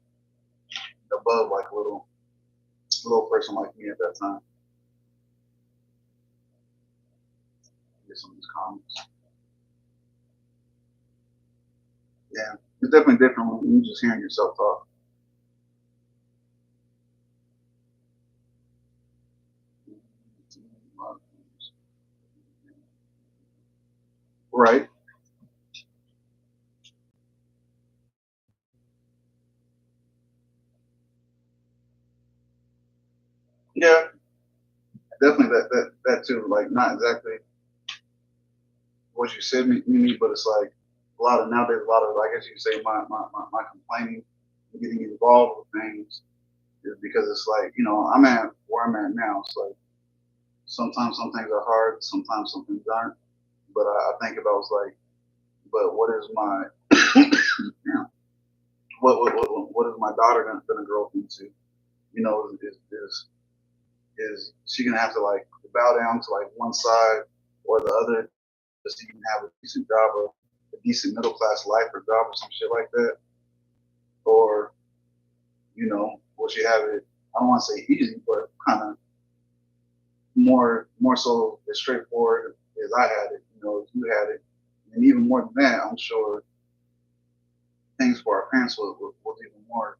above like a little person like me at that time. Get some of these comments. Yeah, it's definitely different when you just hearing yourself talk. Right. Yeah, definitely that too. Like not exactly what you said me, but it's like a lot of nowadays, a lot of, I guess you say, my complaining, getting involved with things is because it's like, I'm at where I'm at now. It's like sometimes some things are hard, sometimes some things aren't. But I think about, it's like, but what is my what is my daughter gonna grow up into? Is she gonna have to like bow down to like one side or the other just to even have a decent job, or a decent middle class life or job or some shit like that? Or, will she have it, I don't want to say easy, but kind of more so as straightforward as I had it, as you had it. And even more than that, I'm sure things for our parents was even more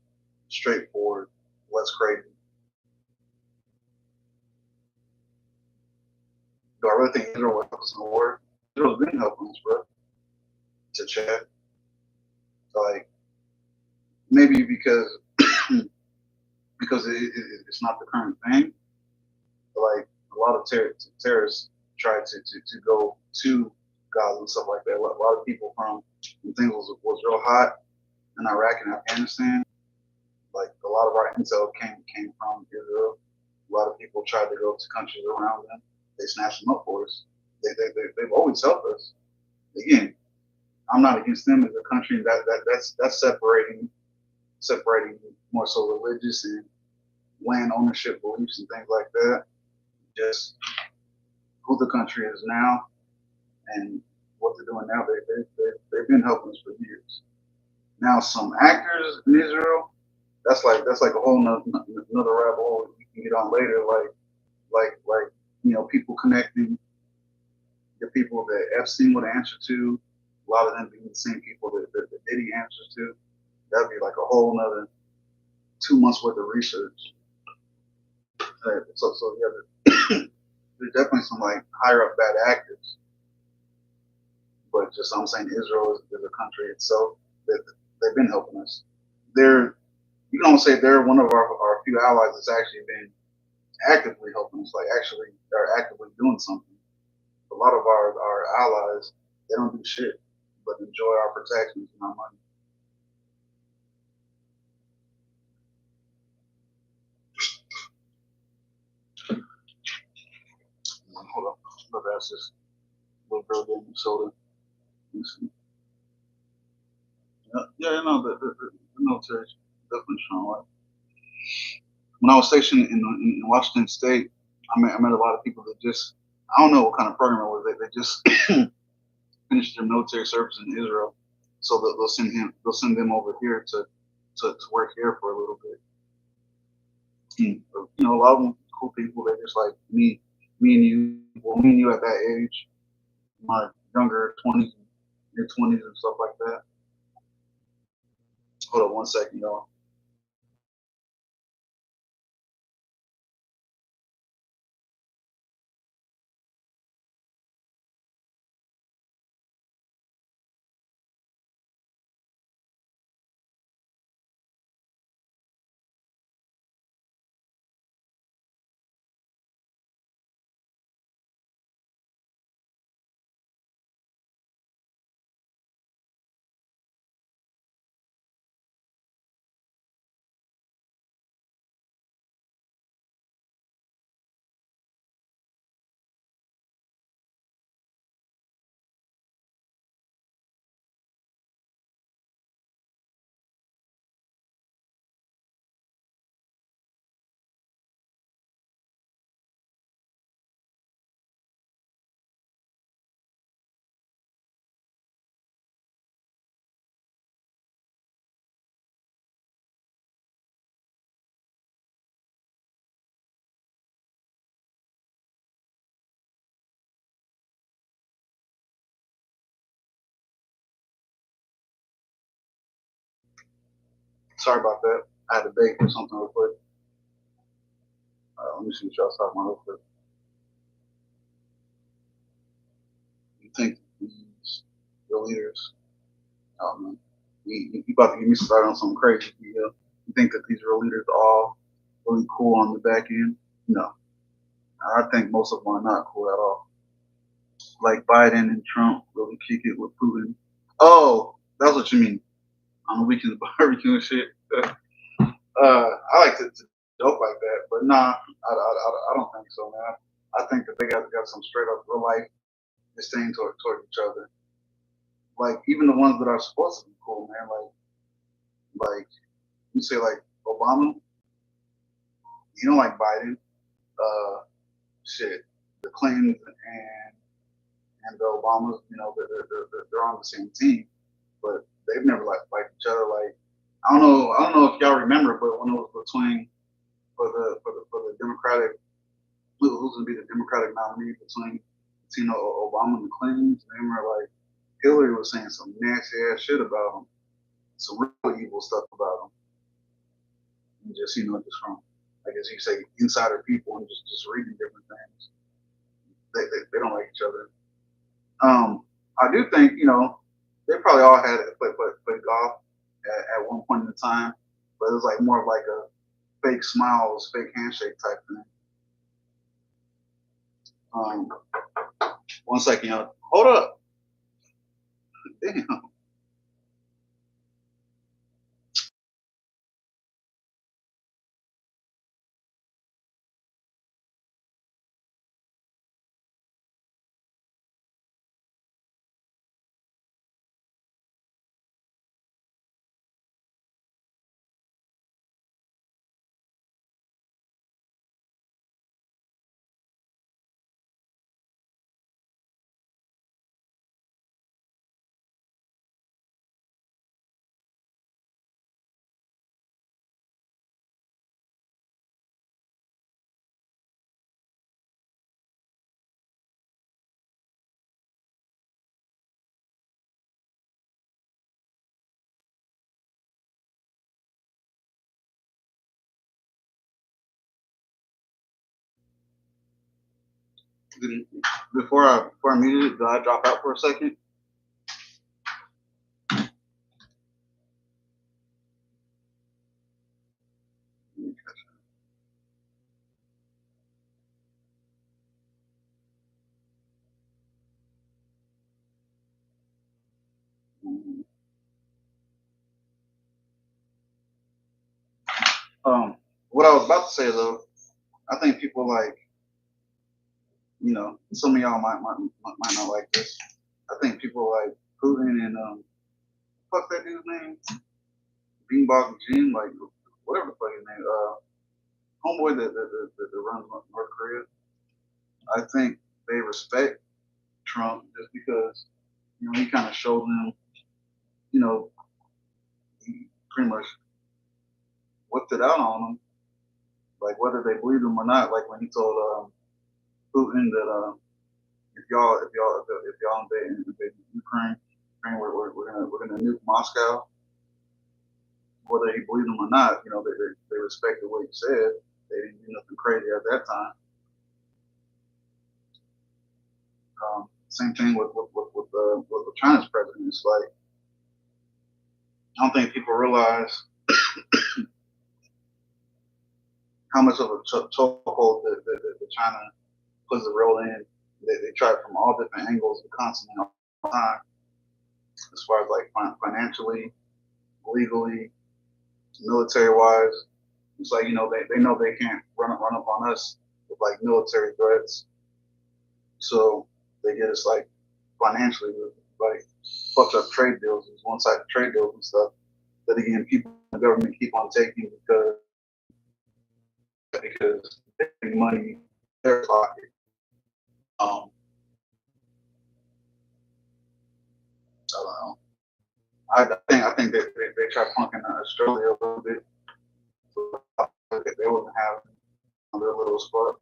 straightforward, less crazy. Do I really think Israel will help us in the war? Israel's been helping us, bro, to chat. Like, maybe because because it's not the current thing. But like a lot of terrorists try to go to Gaza and stuff like that. A lot of people from when things was real hot in Iraq and Afghanistan. Like a lot of our intel came from Israel. A lot of people tried to go to countries around them. They snatched them up for us. They've always helped us. Again, I'm not against them as a country. That's separating more so religious and land ownership beliefs and things like that. Just who the country is now and what they're doing now. They've been helping us for years. Now some actors in Israel, that's like a whole another rabbit hole we can get on later. Like people connecting the people that Epstein would answer to, a lot of them being the same people that Diddy answers to. That'd be like a whole another 2 months worth of research. So yeah, there's definitely some like higher up bad actors, but just I'm saying Israel is a country itself that they've been helping us. They're you can almost say they're one of our few allies that's actually been actively helping us. Like actually they're actively doing something. A lot of our allies they don't do shit but enjoy our protections and our money. Hold up, look, that's this little girl getting soda. Yeah, the military definitely strong. Like, when I was stationed in Washington State, I met a lot of people that just I don't know what kind of program it was. They just finished their military service in Israel, so they'll send them over here to work here for a little bit. A lot of them cool people. They just like me and you. Well, me and you at that age, my younger 20s, mid 20s, and stuff like that. Hold on one second, y'all. Sorry about that. I had to beg for something real quick. Let me see what y'all talking about real quick. You think these the leaders? Oh man, you about to get me started on something crazy? You think that these real leaders are all really cool on the back end? No, I think most of them are not cool at all. Like Biden and Trump really kick it with Putin. Oh, that's what you mean on the weekends barbecue and shit. I like to joke like that, but nah, I don't think so, man. I think that they got some straight up real life disdain toward each other. Like even the ones that are supposed to be cool, man. Like you say like Obama, you don't like Biden. Shit, the Clintons and the Obamas, they're on the same team, but they've never liked each other. Like I don't know if y'all remember, but when it was between for the Democratic, who's gonna be the Democratic nominee between Obama and the Clintons, they were like Hillary was saying some nasty ass shit about him, some real evil stuff about him, and just just from I guess you say insider people and just reading different things. They don't like each other. I do think they probably all had play golf at one point in time, but it was like more of like a fake smiles, fake handshake type thing. Um, 1 second, y'all. Hold up. Damn. Before I muted it, did I drop out for a second? What I was about to say though, I think people like, some of y'all might not like this. I think people like Putin and fuck that dude's name, Beanbag Jim, like whatever the fuck his name, homeboy that runs North Korea. I think they respect Trump just because he kind of showed them, he pretty much whipped it out on them, like whether they believe him or not. Like when he told Putin that if y'all invade Ukraine, we're gonna nuke Moscow. Whether he believed him or not, they respected what he said. They didn't do nothing crazy at that time. Same thing with China's president. It's like I don't think people realize how much of a chokehold that China puts the role in. They try from all different angles and constantly all the time, as far as like financially, legally, military wise. It's like they know they can't run up on us with like military threats, so they get us like financially with like fucked up trade deals, these one-sided trade deals and stuff. That again, people in the government keep on taking because they make money in their pocket. I don't know. I think they try punking Australia a little bit. They wasn't having their little spot.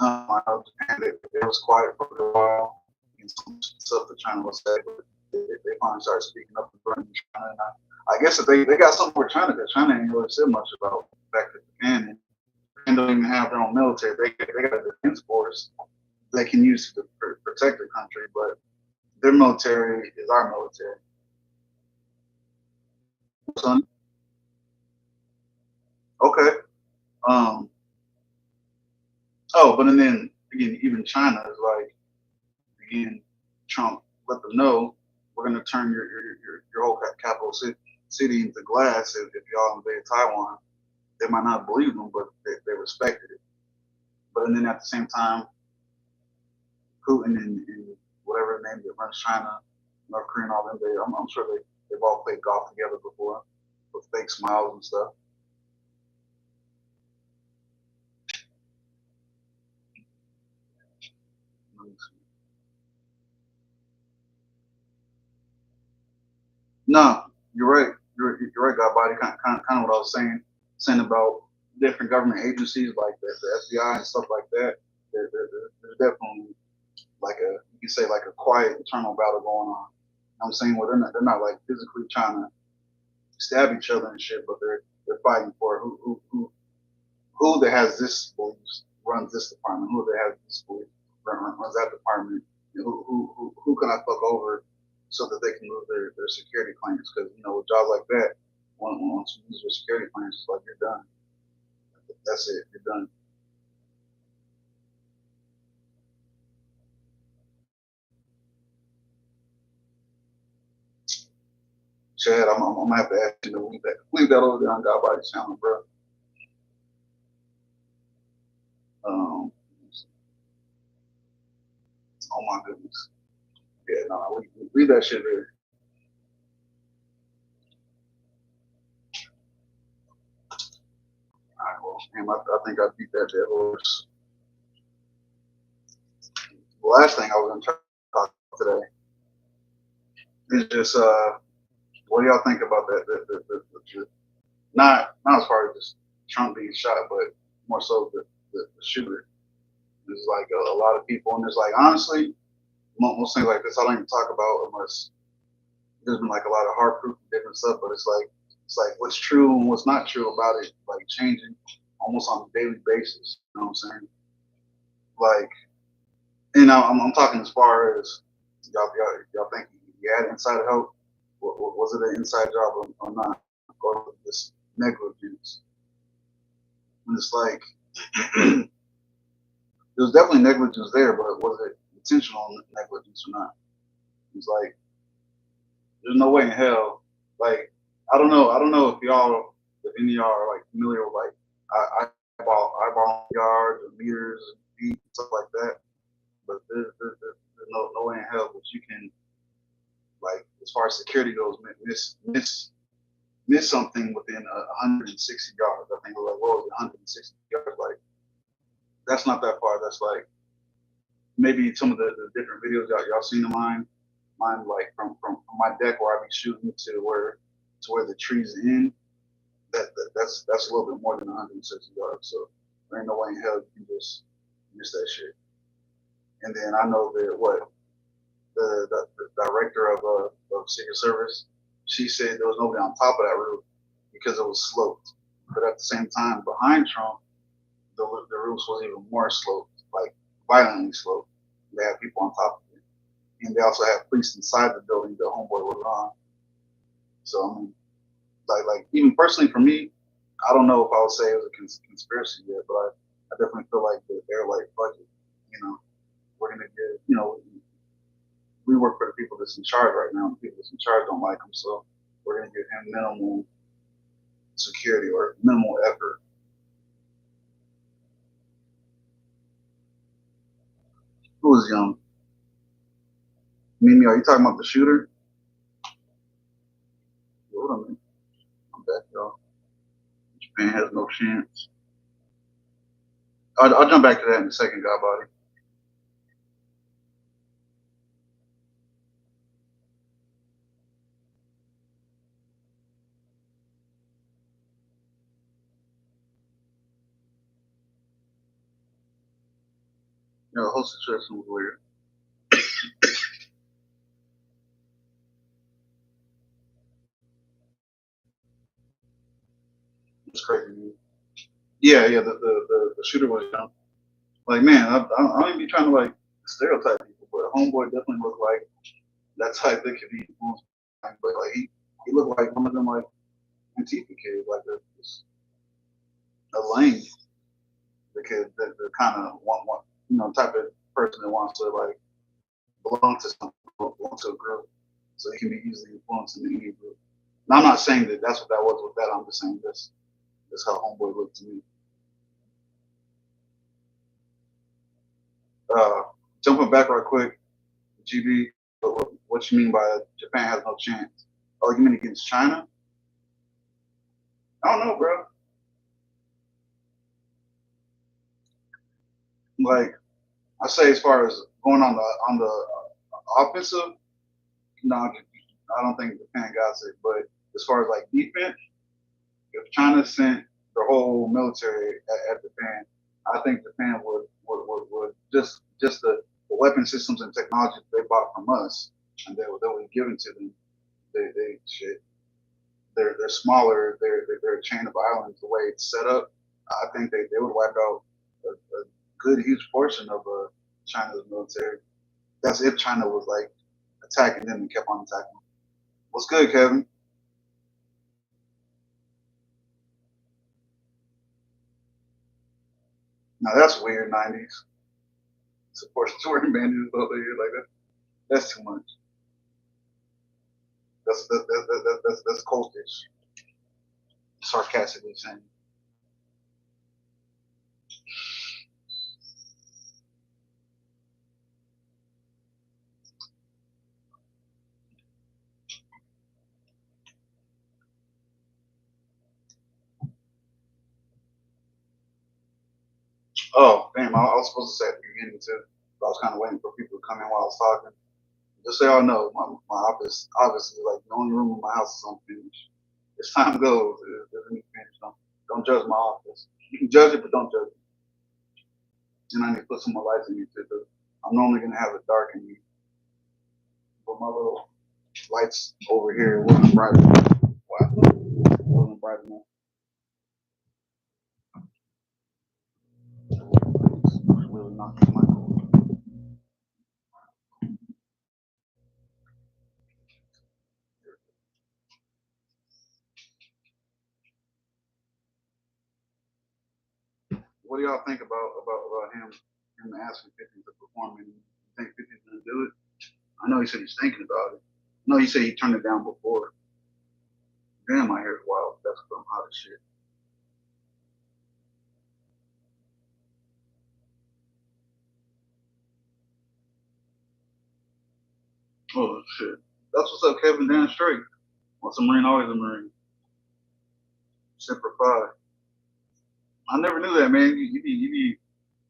I know Japan, they was quiet for a while. And some stuff that China was saying, but they finally started speaking up and burning China. And I guess if they got something for China, because China ain't really said much about the fact that Japan and don't even have their own military. They got a defense force they can use to protect the country, but their military is our military. Son. Okay. Um. Oh, but and then again, even China is like again, Trump let them know we're going to turn your whole capital city into glass if y'all invade Taiwan. They might not believe them, but they respected it. But and then at the same time, Putin and whatever name that runs China, North Korea, and all them, I'm sure they've all played golf together before with fake smiles and stuff. No, you're right. You're right, God body. Kind of what I was saying about different government agencies like the FBI and stuff like that. There's definitely like you can say like a quiet internal battle going on. You know what I'm saying, well, they're not like physically trying to stab each other and shit, but they're fighting for who that has this beliefs runs this department, who that has this belief runs that department, and who can I fuck over so that they can move their security claims? Because with jobs like that, once you use your security clearance, it's like you're done. That's it. You're done. Chad, I'm gonna have to ask you to leave that over there on God Body Channel, bro. Um, oh my goodness. Yeah, no, leave that shit there. All right, well, damn, I think I beat that dead horse. The last thing I was gonna try to talk about today is just what do y'all think about that? Not as far as just Trump being shot, but more so the shooter. There's like a lot of people, and there's like honestly, most things like this I don't even talk about unless there's been like a lot of hard proof and different stuff. But it's like what's true and what's not true about it, like changing almost on a daily basis. You know what I'm saying? Like, I'm talking as far as y'all think he had inside help. Was it an inside job or not, or just negligence? And it's like there was definitely negligence there, but was it intentional negligence or not? It's like there's no way in hell. Like I don't know if any of y'all are like familiar with like eyeball yards or meters and feet and stuff like that. But there's no way in hell that you can, like, as far as security goes, miss something within 160 yards. I think it was like, what was it, 160 yards? Like, that's not that far. That's like maybe some of the different videos y'all seen of mine like from my deck where I be shooting to where the trees end. That's a little bit more than 160 yards. So there ain't no way in hell you can just miss that shit. And then I know that the director of Secret Service, she said there was nobody on top of that roof because it was sloped. But at the same time, behind Trump, the roofs was even more sloped, like violently sloped. They had people on top of it, and they also had police inside the building the homeboy was on. So I mean, like even personally for me, I don't know if I would say it was a conspiracy yet, but I definitely feel like they're like, fuck it, you know, we're gonna get, we work for the people that's in charge right now. The people that's in charge don't like him, so we're gonna give him minimal security or minimal effort. Who was young? Mimi, are you talking about the shooter? Hold on, man. I'm back, y'all. Japan has no chance. I'll jump back to that in a second, God body. The whole situation was weird. It's crazy. Man. Yeah. The shooter was young. Like, man, I don't even be trying to like stereotype people, but homeboy definitely looked like that type that could be influenced. But like he looked like one of them like Antifa kids, like a lame, the kid that the kind of one type of person that wants to like belong to something, belong to a group, so he can be easily influenced in any group. Now, I'm not saying that that's what that was with that. I'm just saying this how homeboy looked to me. Uh, Jumping back right quick, GB, what you mean by Japan has no chance? Oh, you mean against China? I don't know, bro. Like I say, as far as going on the offensive, no, I don't think Japan got it. But as far as like defense, if China sent their whole military at Japan, I think Japan would just the weapon systems and technology they bought from us and they were given to them. They shit. They're smaller. They're a chain of islands. The way it's set up, I think they would wipe out a good huge portion of China's military. That's if China was like attacking them and kept on attacking them. What's good, Kevin? Now that's weird. 90s support wearing bandages over here like that. That's too much. That's cultish. Sarcastically saying. Oh, damn, I was supposed to say at the beginning too. But I was kind of waiting for people to come in while I was talking. Just so y'all know, my office obviously like the only room in my house is unfinished. As time goes, it doesn't need finished. Don't judge my office. You can judge it, but don't judge it. And I need to put some more lights in here too. Cause I'm normally gonna have it dark in here, but my little lights over here wasn't bright enough. Wow, wasn't bright enough. It's really knocking my. What do y'all think about him asking 50 to perform? And you think 50's gonna do it? I know he said he's thinking about it. No, he said he turned it down before. Damn, my hair's wild. That's because I'm hot as shit. Oh shit. That's what's up, Kevin. Damn straight. Once a Marine, always a Marine. Semper Fi. I never knew that, man. You be.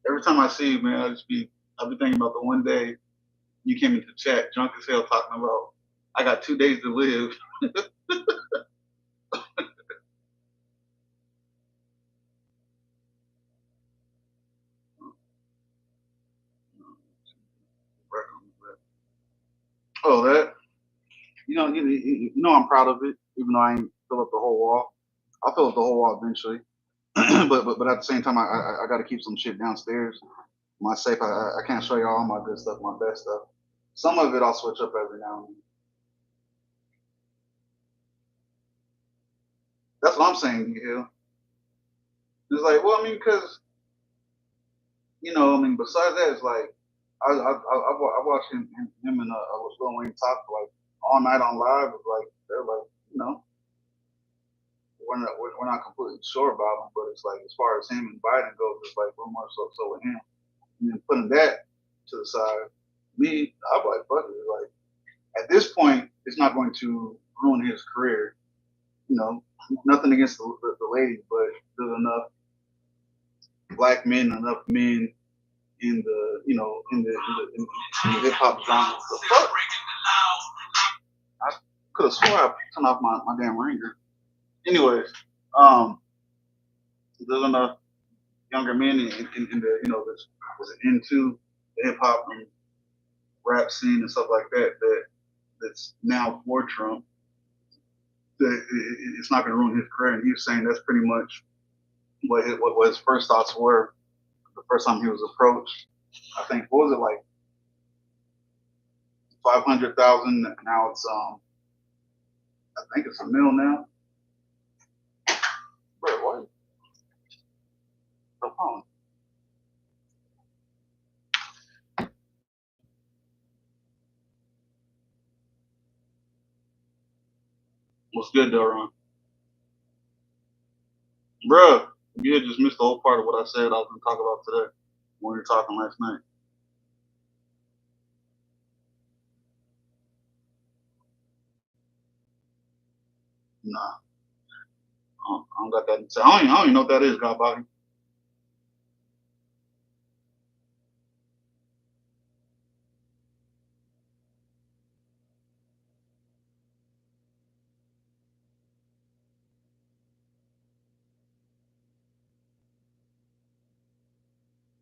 Every time I see you, man, I be thinking about the one day you came into chat, drunk as hell, talking about I got 2 days to live. Oh, that. I'm proud of it, even though I ain't fill up the whole wall. I'll fill up the whole wall eventually. But at the same time, I got to keep some shit downstairs. My safe, I can't show you all my good stuff, my best stuff. Some of it I'll switch up every now and then. That's what I'm saying, you. It's like, well, I mean, because besides that, it's like I watched him and Lil Wayne talk for like all night on live. It's like they're like, we're not completely sure about him, but it's like as far as him and Biden goes, it's like we're more so with him. And then putting that to the side, me, I'm like, fuck it. Like at this point, it's not going to ruin his career. Nothing against the lady, but there's enough black men, enough men in the in the hip hop genre. The fuck? I could have swore I turned off my damn ringer. Anyways, um, there's enough younger men in the this was into the hip hop and rap scene and stuff like that's now for Trump. That it's not going to ruin his career. And he was saying that's pretty much what his first thoughts were the first time he was approached. I think what was it like 500,000. Now it's I think it's a mil now. Bro, what? The phone. What's good, though, Ron? Bruh, you had just missed the whole part of what I said I was going to talk about today when we were talking last night. Nah, I don't got that. I don't even know what that is, God body.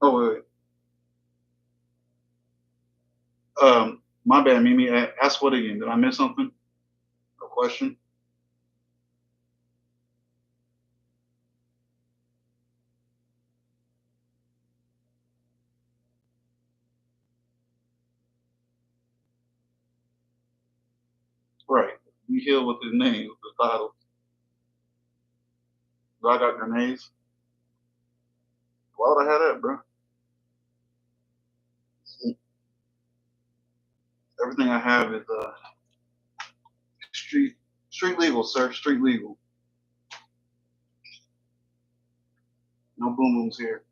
Oh, wait, wait. My bad, Mimi. Ask what again? Did I miss something? A question? Right. You heal with his name, with the title. Do I got grenades? Why would I have that, bro? Everything I have is street street legal, sir. Street legal. No boom booms here.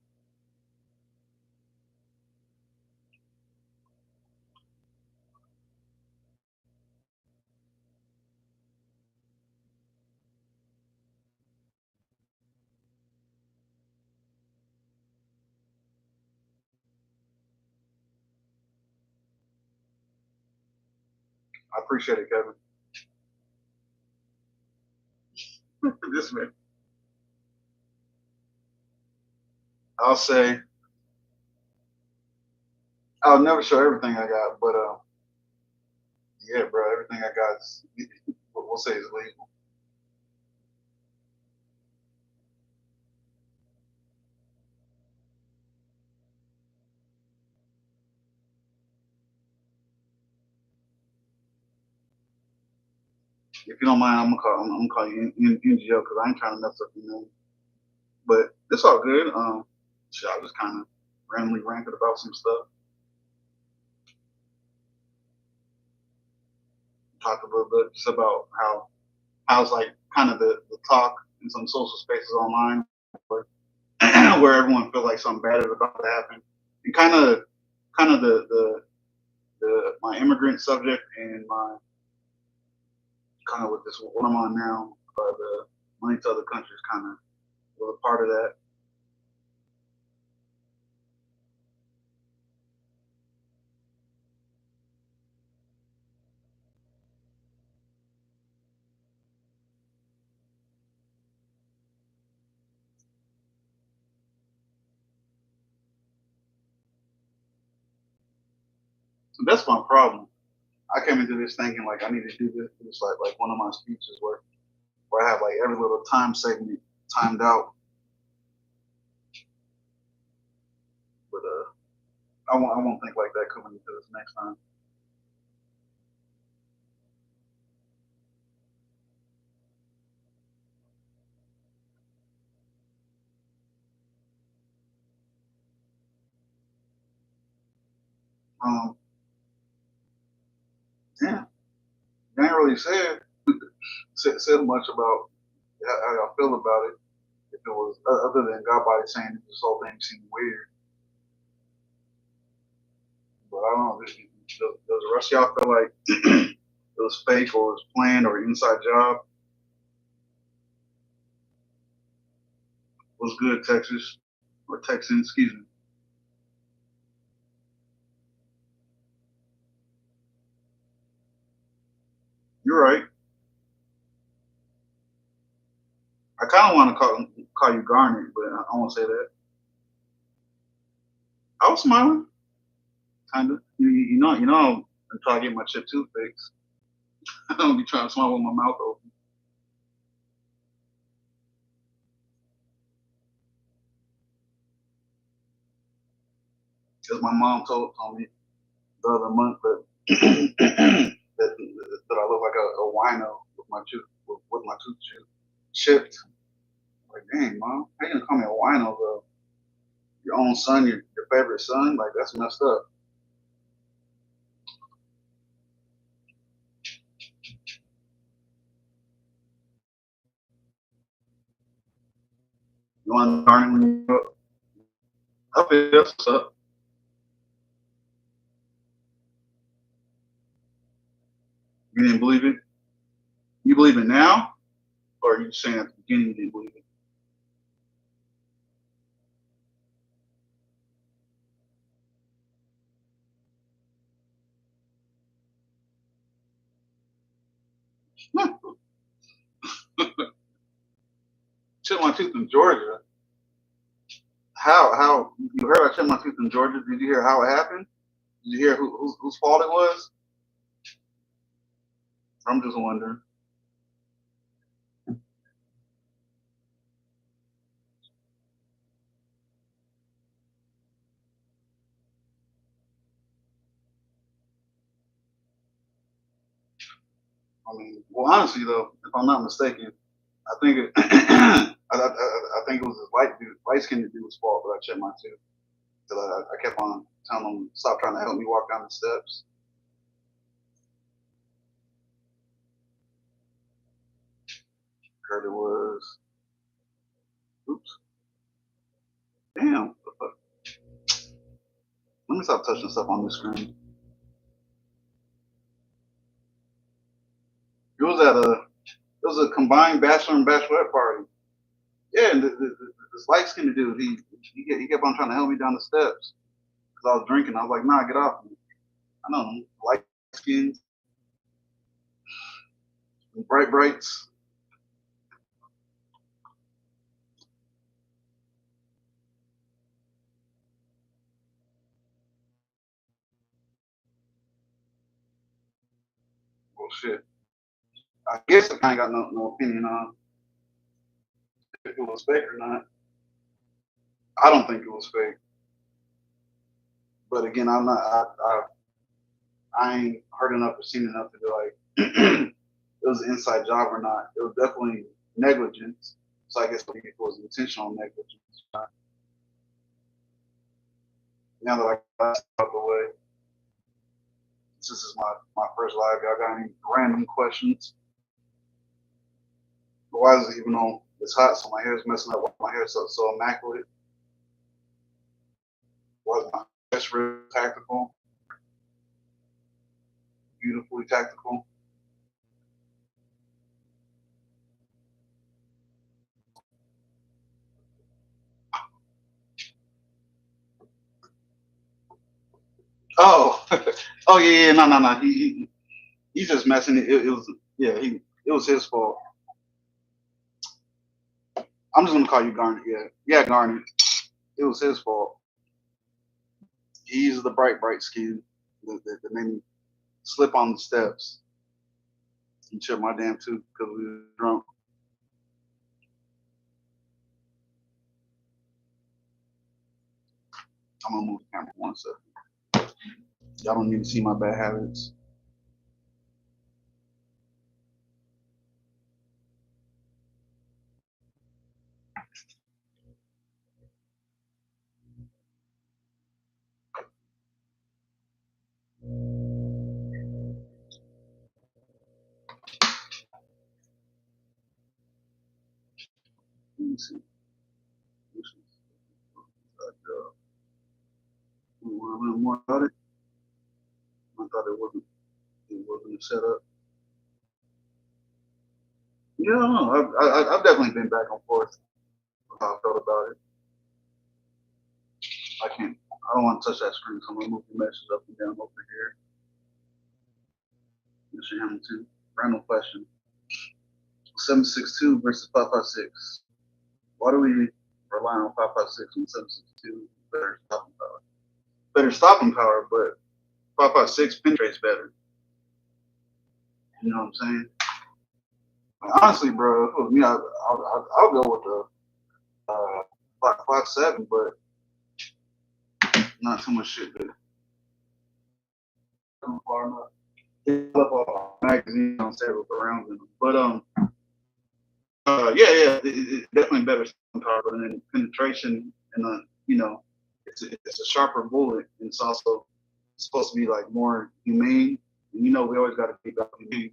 I appreciate it, Kevin. This man. I'll say I'll never show everything I got, but yeah, bro, everything I got is we'll say is legal. If you don't mind, I'm gonna call you NGO because I ain't trying to mess up your name. But it's all good. Shit, I just kind of randomly ranted about some stuff. Talked a little bit just about how's like kind of the talk in some social spaces online where, where everyone feels like something bad is about to happen, and kind of the my immigrant subject and my kind of with this what I'm on now, the money to other countries kind of was a part of that. So that's my problem. I came into this thinking like I need to do this. It's like one of my speeches where I have like every little time segment timed out. But I won't think like that coming into this next time. Um, yeah, I ain't really said much about how I feel about it. If it was other than Godbody saying this whole thing seemed weird, but I don't know. Does the rest of y'all feel like it was fake or it was planned or inside job? Was good, Texas or Texan? Excuse me. You're right. I kind of want to call you Garnet, but I won't say that. I was smiling, kind of. I'm trying to get my chip tooth fixed. I don't be trying to smile with my mouth open because my mom told me the other month that that I look like a wino with my tooth chipped. Like, dang, mom, how you gonna call me a wino though? Your own son, your favorite son, like that's messed up. You want to learn when you grow up? I feel that's up. You didn't believe it. You believe it now, or are you saying at the beginning you didn't believe it? Chipped my tooth in Georgia. How you heard I chipped my tooth in Georgia? Did you hear how it happened? Did you hear whose fault it was? I'm just wondering. I mean, well, honestly though, if I'm not mistaken, I think I think it was his light skinned dude's fault, but I checked mine too. Because I kept on telling him stop trying to help me walk down the steps. Heard it was. Oops. Damn. What the fuck? Let me stop touching stuff on this screen. It was at a combined bachelor and bachelorette party. Yeah, and this light skinned dude, he kept on trying to help me down the steps because I was drinking. I was like, nah, get off me. I know, light skins, bright brights. Well, shit. I guess I kind of got no opinion on if it was fake or not. I don't think it was fake, but again, I'm not. I ain't heard enough or seen enough to be like it was an inside job or not. It was definitely negligence. So I guess it was intentional negligence. Now that I got out of the way, since this is my first live, y'all got any random questions? Why is it even on? It's hot, so my hair is messing up. My hair is so immaculate. Why is my dress real tactical? Beautifully tactical. Oh, oh yeah, no. He's just messing it. It was it was his fault. I'm just gonna call you Garnet. Yeah, Garnet. It was his fault. He's the bright skin that made me slip on the steps and chip my damn tooth because we were drunk. I'm gonna move the camera 1 second. Y'all don't need to see my bad habits. Let me see. Want to learn more about it? I thought it wasn't a setup. Yeah, I've definitely been back and forth with how I felt about it. I can't. I don't want to touch that screen, so I'm gonna move the message up and down over here. Mr. Hamilton, random question: 762 versus 556. Why do we rely on 556 when 762 better stopping power? Better stopping power, but 556 penetrates better. You know what I'm saying? Like, honestly, bro, if it was me, I'll go with the 557, but not too much shit. But far enough. Magazine on several around them, but it's definitely better power, but then penetration and it's a sharper bullet, and it's also supposed to be like more humane. And we always got to be about humane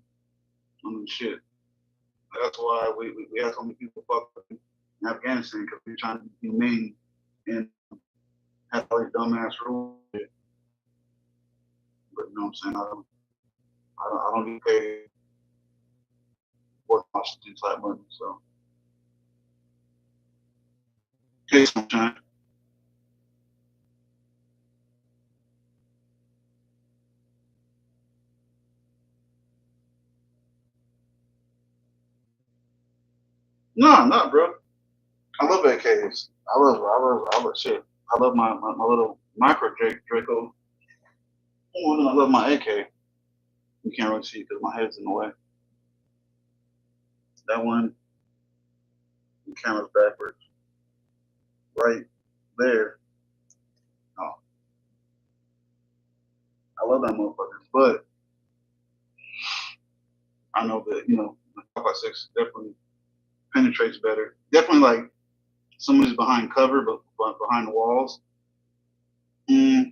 on shit. That's why we have so many people fuck in Afghanistan because we're trying to be humane and have all these dumbass rules. But you know what I'm saying? I don't get paid work Washington type money, so. Okay, sunshine. No, bro. I love AKs. I love shit. I love my little micro Draco. I love my AK. You can't really see because my head's in the way. That one, the camera's backwards. Right there. Oh, I love that motherfucker. But I know that, the 5.56 is definitely penetrates better. Definitely like somebody's behind cover, but behind the walls. Mm,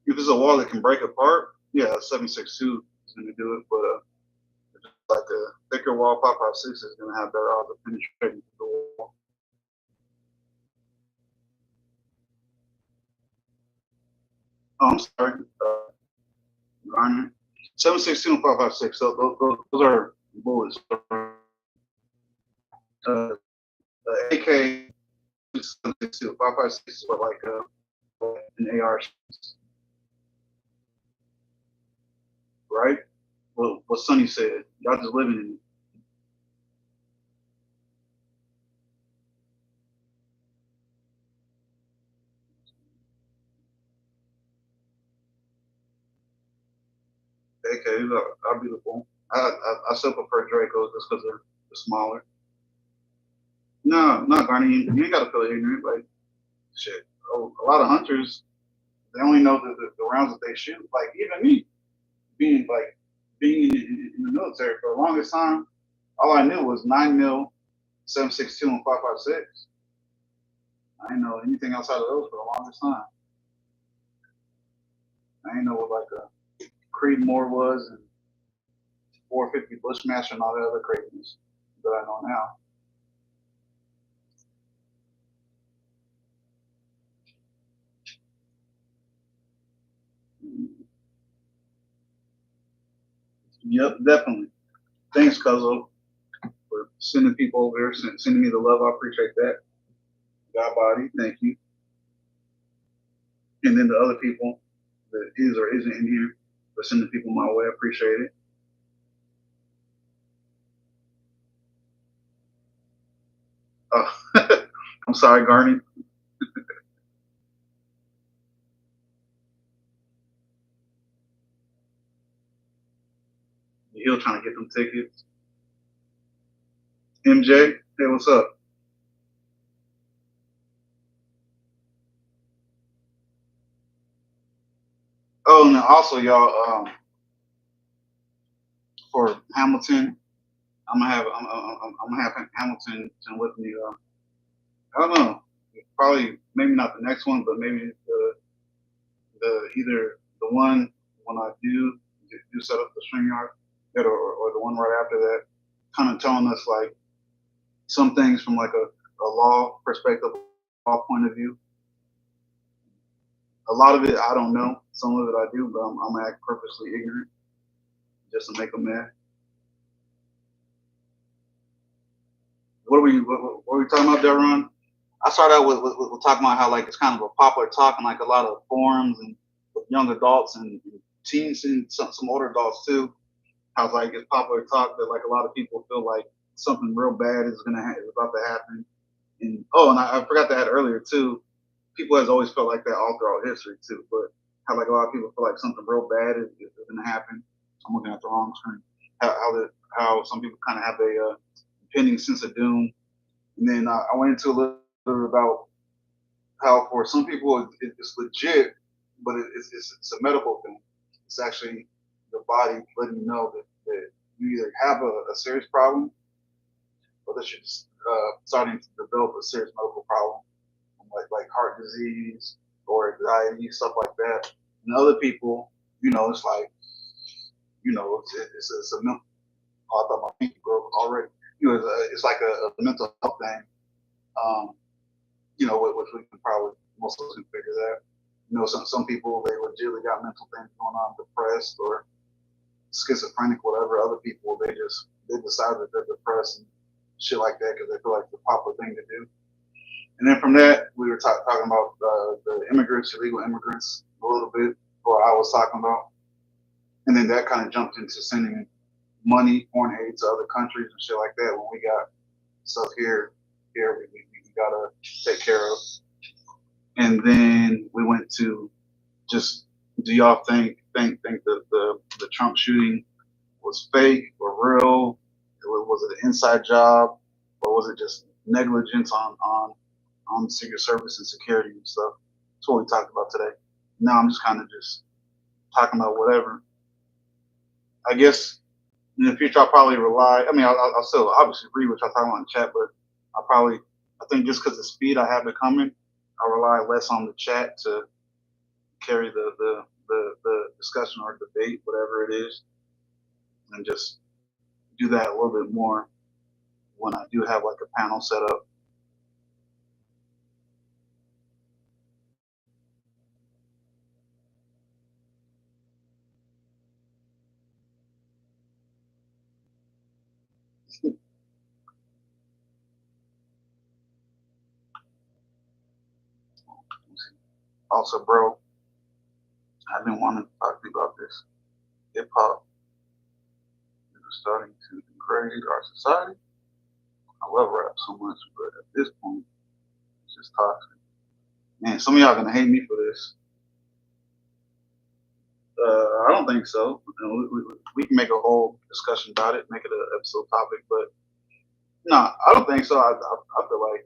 if it's a wall that can break apart, yeah, 7.62 is going to do it. But if it's like a thicker wall, 5.56 is going to have better odds of penetrating the wall. Oh, I'm sorry, Garner. 7.62 and 5.56. So those are bullets. AK 7.62, 5.56 is what like an AR, right? Well, what Sonny said. Y'all just living in it. AKs are beautiful. I still prefer Dracos just because they're smaller. No, not Garney. You ain't got to feel ignorant. Like shit. Oh, a lot of hunters they only know the rounds that they shoot. Like even me, being in the military for the longest time, all I knew was 9 mil, 7.62, and 5.56. I didn't know anything outside of those for the longest time. I didn't know what like a Creedmoor was and 450 Bushmaster and all that other craziness that I know now. Yep, definitely. Thanks, Cuzzo, for sending people over here, sending me the love. I appreciate that. God body, thank you. And then the other people that is or isn't in here for sending people my way. I appreciate it. Oh, I'm sorry, Garney. Hill trying to get them tickets. MJ, hey, what's up? Oh, and then also, y'all, for Hamilton, I'm gonna have Hamilton with me. I don't know, probably maybe not the next one, but maybe the either the one when I do set up the string yard, or the one right after that, kind of telling us like some things from like a law perspective, law point of view. A lot of it I don't know, some of it I do, but I'm gonna act purposely ignorant just to make them mad. What are we talking about, Deron? I started out with talking about how like it's kind of a popular talk in like a lot of forums and with young adults and teens and some older adults too. How like it's popular talk that like a lot of people feel like something real bad is about to happen. And oh, and I forgot to add earlier too. People has always felt like that all throughout history too. But how like a lot of people feel like something real bad is going to happen. I'm looking at the wrong screen. How some people kind of have a impending sense of doom. And then I went into a little bit about how for some people it's legit, but it's a medical thing. It's actually the body letting you know that you either have a serious problem or that you're just starting to develop a serious medical problem, like heart disease or anxiety, stuff like that. And other people, it's like, it's a mental. Oh, I thought my pinky broke already. It's like a mental health thing. Um, which we can probably most of us can figure that. Some people they legitimately got mental things going on, depressed or schizophrenic, whatever. Other people they decide that they're depressed and shit like that because they feel like the popular thing to do. And then from that, we were talking about the immigrants, illegal immigrants, a little bit, what I was talking about. And then that kind of jumped into sending money, foreign aid to other countries and shit like that when we got stuff here we gotta take care of. And then we went to just, do y'all think that the Trump shooting was fake or real? Was it an inside job, or was it just negligence on Secret Service and security and stuff? That's what we talked about today. Now I'm just kind of just talking about whatever. I guess In the future, I'll probably rely. I mean, I'll still obviously read what y'all talking about in chat, but I'll probably. I think just because the speed I have it coming, I'll rely less on the chat to carry the discussion or debate, whatever it is, and just do that a little bit more when I do have like a panel set up. Also, bro, I've been wanting to talk to you about this. Hip hop is starting to degrade our society. I love rap so much, but at this point, it's just toxic. Man, some of y'all gonna hate me for this. I don't think so. You know, we can make a whole discussion about it, make it an episode topic, but no, I don't think so. I feel like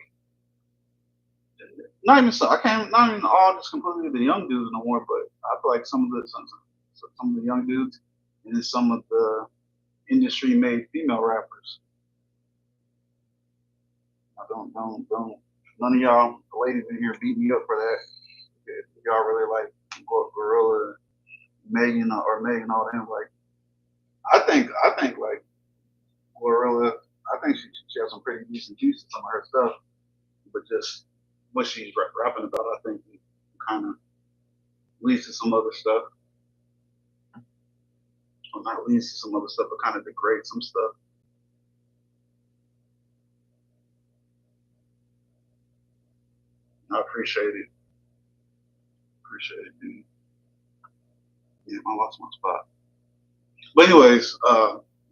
not even so. I can't not even all just completely the young dudes no more, but I feel like some of the young dudes and then some of the industry made female rappers. I don't. None of y'all ladies in here beat me up for that. If y'all really like Gorilla, Megan or Megan, all them like. I think like Gorilla. I think she has some pretty decent juice in some of her stuff, but just what she's rapping about, I think kind of leads to some other stuff. Or not leads to some other stuff, but kind of degrades some stuff. I appreciate it. Appreciate it, dude. Yeah, I lost my spot. But anyways,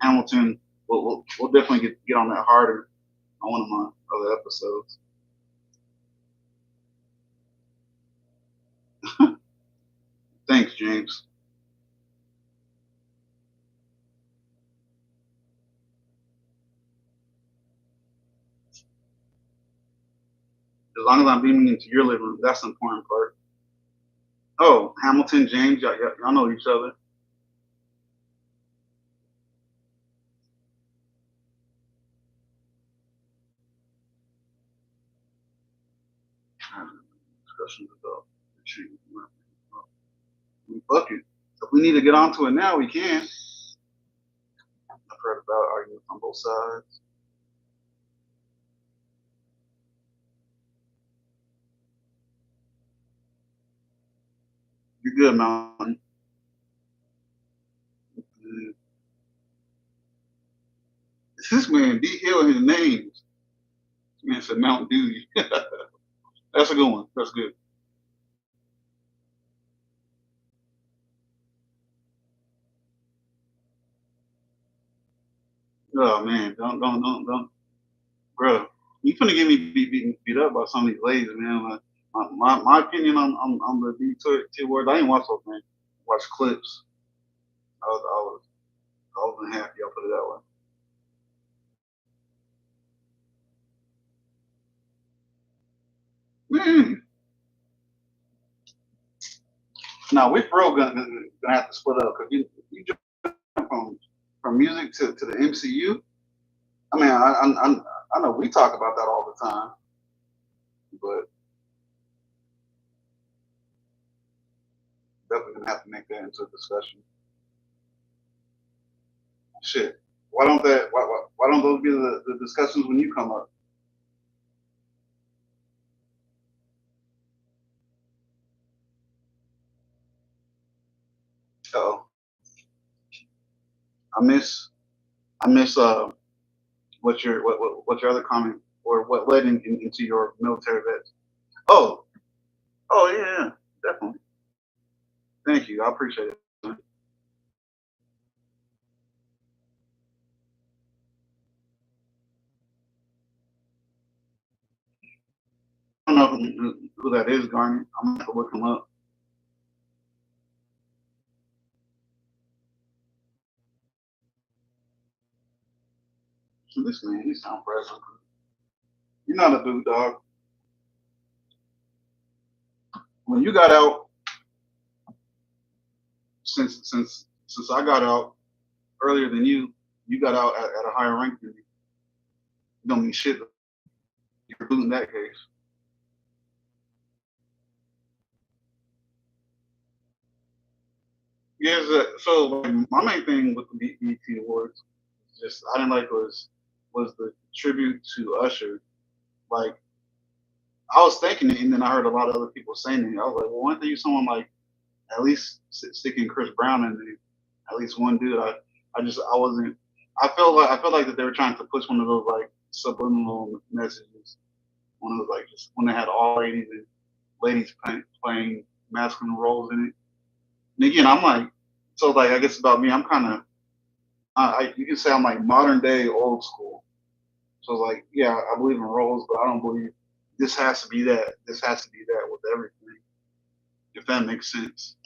Hamilton, we'll definitely get on that harder on one of my other episodes. Thanks, James. As long as I'm beaming into your living room, that's the important part. Oh, Hamilton, James, y'all know each other. Discussions about change. Fuck it. If we need to get onto it now, we can. I've heard about arguments on both sides. You're good, Mountain. This man D Hill his names. This man said Mountain Dew. That's a good one. That's good. Oh man, don't, bro. You finna get me beat up by some of these ladies, man. Like, my opinion on the D word. I didn't watch those thing. Watch clips. I wasn't happy. I'll put it that way. Man, now we for real gonna have to split up because you jump from music to the MCU. I mean, I know we talk about that all the time, but definitely gonna have to make that into a discussion. Shit, why don't those be the discussions when you come up? Oh, I miss I miss what's your other comment or what led into your military vets? Oh, oh yeah, definitely. Thank you. I appreciate it. I don't know who that is, Garnet. I'm gonna have to look him up. This man, he sound present. You're not a dude, dog. When you got out, since I got out earlier than you, you got out at a higher rank than me. You don't mean shit. You're in that case. Yes. So like, my main thing with the BET Awards, just I didn't like was the tribute to Usher. Like I was thinking it, and then I heard a lot of other people saying it. I was like, well, why don't they use someone like at least sticking Chris Brown in there? At least one dude. I wasn't. I felt like that they were trying to push one of those like subliminal messages. One of those like just when they had all ladies and ladies playing masculine roles in it. And again, I'm like, so like I guess about me, I'm kind of, you can say I'm like modern day old school. So like, yeah, I believe in roles, but I don't believe this has to be that. This has to be that with everything. If that makes sense.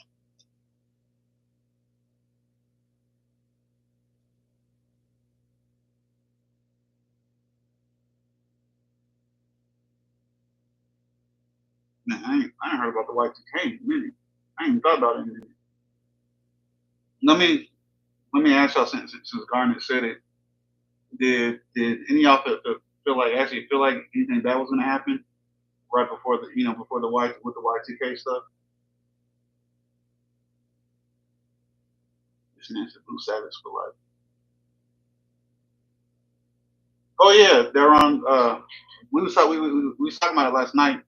Man, I ain't heard about the Y2K in a minute. I ain't even thought about it in a minute. Let me let me ask y'all since Garnet said it. Did any of y'all feel like actually feel like anything bad was gonna happen right before the before the Y2K stuff? This man said Blue Savage for life. Oh yeah, they're on. We was talking about it last night.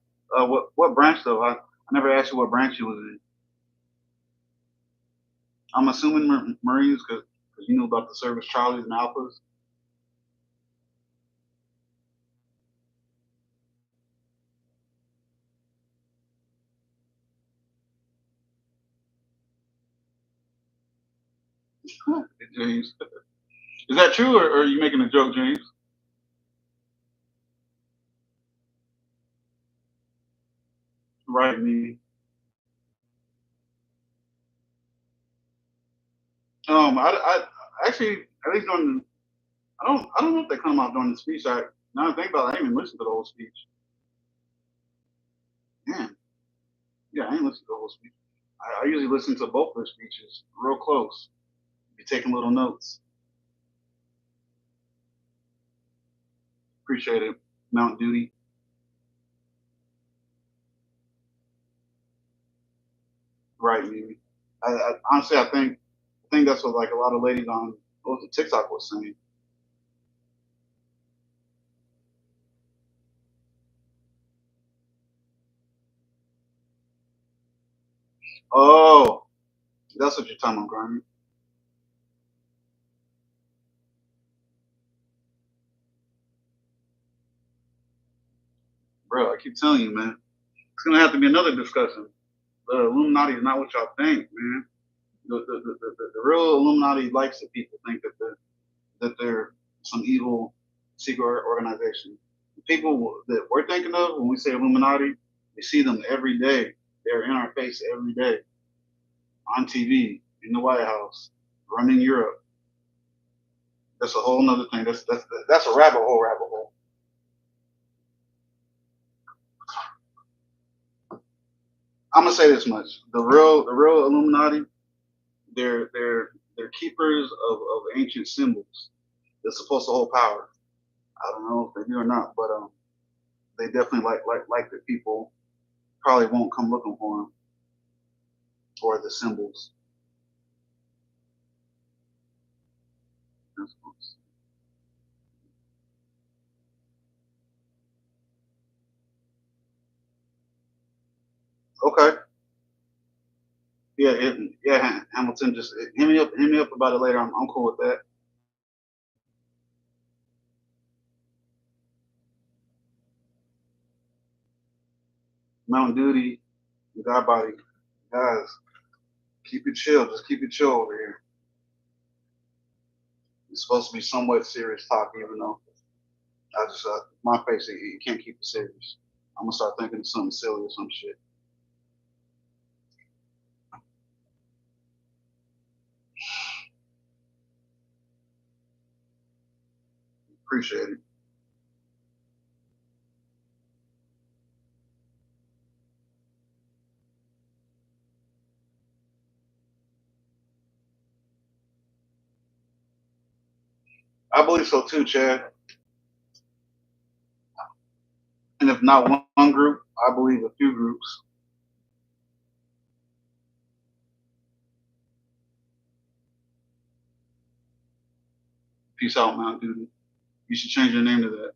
What branch though? I never asked you what branch you was in. I'm assuming Marines because you knew about the service Charlies and Alphas. James, is that true or are you making a joke, James? Right, me. I actually at least during I don't know if they come out during the speech. Now I think about it, I ain't even listened to the whole speech. Man, yeah, I ain't listened to the whole speech. I usually listen to both their speeches real close. Be taking little notes. Appreciate it. Mount Duty. Right, Mimi. Honestly, I think that's what like a lot of ladies on what was it, TikTok was saying. Oh, that's what you're talking about, Grammy. Bro, I keep telling you, man. It's gonna have to be another discussion. The Illuminati is not what y'all think, man. The real Illuminati likes the people think that they're some evil secret organization. The people that we're thinking of when we say Illuminati, we see them every day. They're in our face every day on TV, in the White House, running Europe. That's a whole nother thing. That's a rabbit hole. Rabbit hole. I'm gonna say this much: the real Illuminati, they're keepers of ancient symbols. They're supposed to hold power. I don't know if they do or not, but they definitely like the people probably won't come looking for them or the symbols. Okay. Yeah, yeah. Hamilton, just hit me up about it later. I'm cool with that. Mountain Duty, God body, guys, keep it chill. Just keep it chill over here. It's supposed to be somewhat serious talk, even though I just my face, you can't keep it serious. I'm gonna start thinking of something silly or some shit. Appreciate it. I believe so too, Chad. And if not one group, I believe a few groups. Peace out, Mount Duty. You should change your name to that.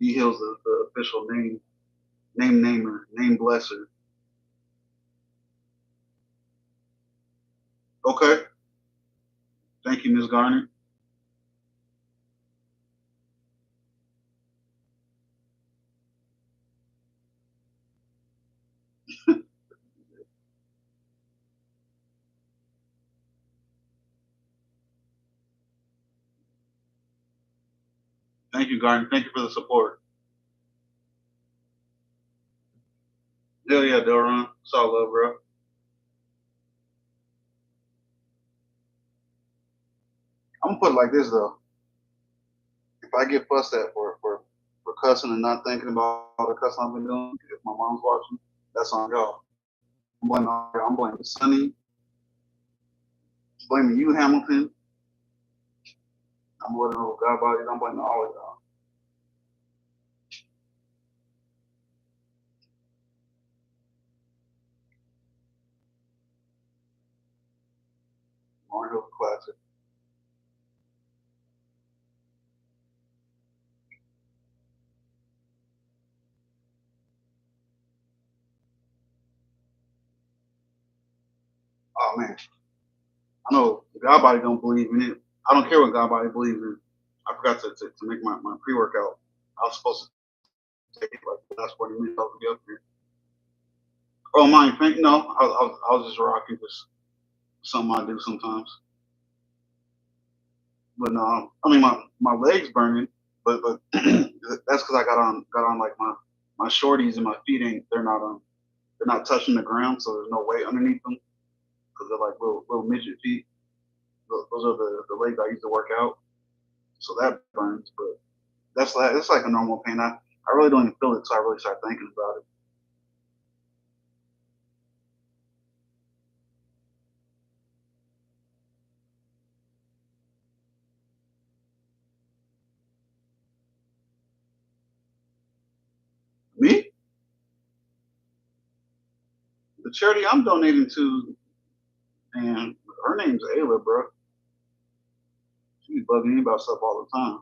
D Hill's the official name namer, name blesser. Okay. Thank you, Ms. Garner. Thank you, Garner. Thank you for the support. Hell yeah, Delron. It's all love, bro. I'm gonna put it like this though. If I get fussed at for cussing and not thinking about all the cussing I've been doing, if my mom's watching, that's on y'all. I'm blaming Sonny, blaming you, Hamilton. I'm blaming God bodies. I'm blaming all of y'all. Lauren Hill classic. Oh man, I know God body don't believe in it. I don't care what God body believes in. I forgot to make my pre workout. I was supposed to take it like the last 40 minutes. I was up here. Oh, mine, thank no. I was just rocking, just something I do sometimes. But no, I mean my legs burning, but that's because I got on like my shorties and my feet ain't they're not touching the ground, so there's no weight underneath them because they're like little midget feet. Those are the legs I used to work out, so that burns. But that's like a normal pain. I really don't even feel it, so I really start thinking about it. Me, the charity I'm donating to, and her name's Ayla, bro. She be bugging me about stuff all the time.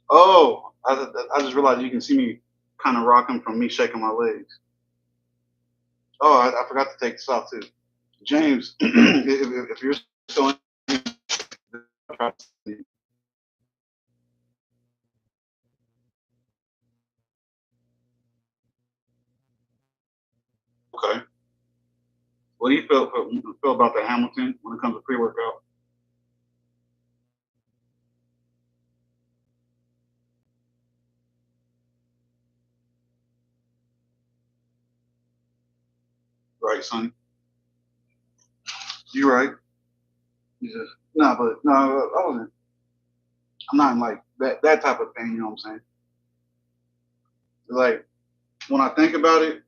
Oh, I just realized you can see me kind of rocking from me shaking my legs. Oh, I forgot to take this off too. James, if you're still in, okay. What do you feel about the Hamilton when it comes to pre-workout? Right, Sonny? You're right. You just no, but no, I wasn't. I'm not in like that type of pain. You know what I'm saying? Like when I think about it,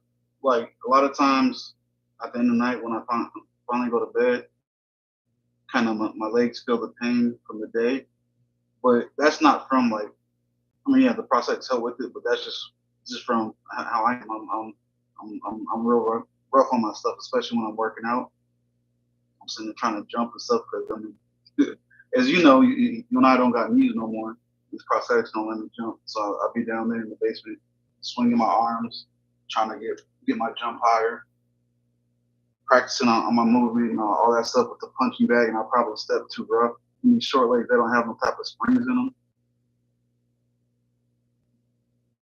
like a lot of times at the end of the night when I finally go to bed, kind of my legs feel the pain from the day, but that's not from like I mean yeah the prosthetics help with it, but that's just from how I am. I'm real rough on my stuff, especially when I'm working out. I'm sitting there trying to jump and stuff because I mean, as you know, you and I don't got knees no more. These prosthetics don't let me jump, so I'll be down there in the basement swinging my arms, trying to get my jump higher, practicing on my movement and all that stuff with the punching bag, and I'll probably step too rough. I mean, short legs, they don't have no type of springs in them.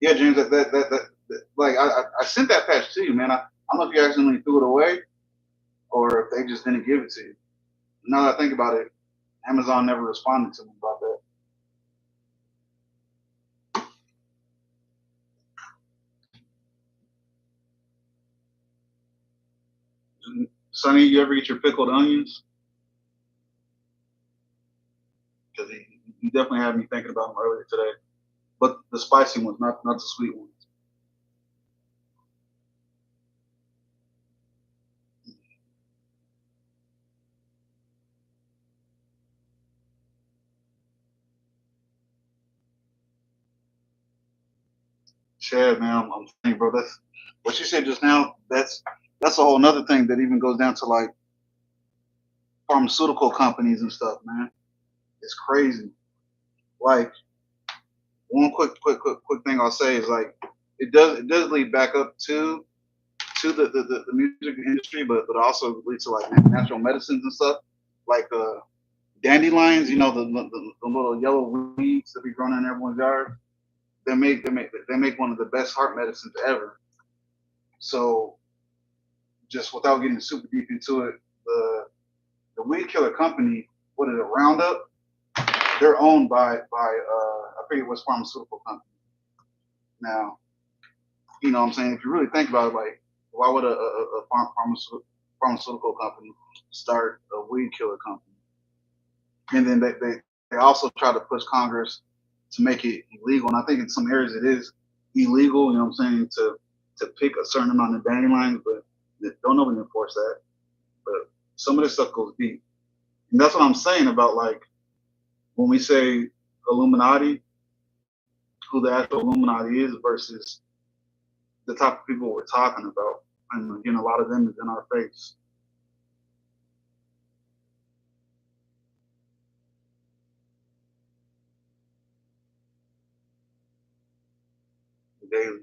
Yeah, James, that like I sent that patch to you, man. I don't know if you accidentally threw it away or if they just didn't give it to you. Now that I think about it, Amazon never responded to me about that. Sonny, you ever eat your pickled onions? Because you definitely had me thinking about them earlier today. But the spicy ones, not the sweet ones. Yeah, man, I'm saying, bro. That's what you said just now. That's a whole nother thing that even goes down to like pharmaceutical companies and stuff, man. It's crazy. Like one quick thing I'll say is like it does lead back up to the music industry, but also leads to like natural medicines and stuff, like dandelions. You know the little yellow weeds that be growing in everyone's yard. They make one of the best heart medicines ever. So just without getting super deep into it, the weed killer company, what is it, Roundup? They're owned by I forget what's pharmaceutical company. Now, you know what I'm saying? If you really think about it, like why would a pharmaceutical company start a weed killer company? And then they also try to push Congress to make it illegal. And I think in some areas it is illegal, you know what I'm saying, to pick a certain amount of dandelions, but don't nobody enforce that. But some of this stuff goes deep. And that's what I'm saying about like when we say Illuminati, who the actual Illuminati is versus the type of people we're talking about. And again, a lot of them is in our face daily.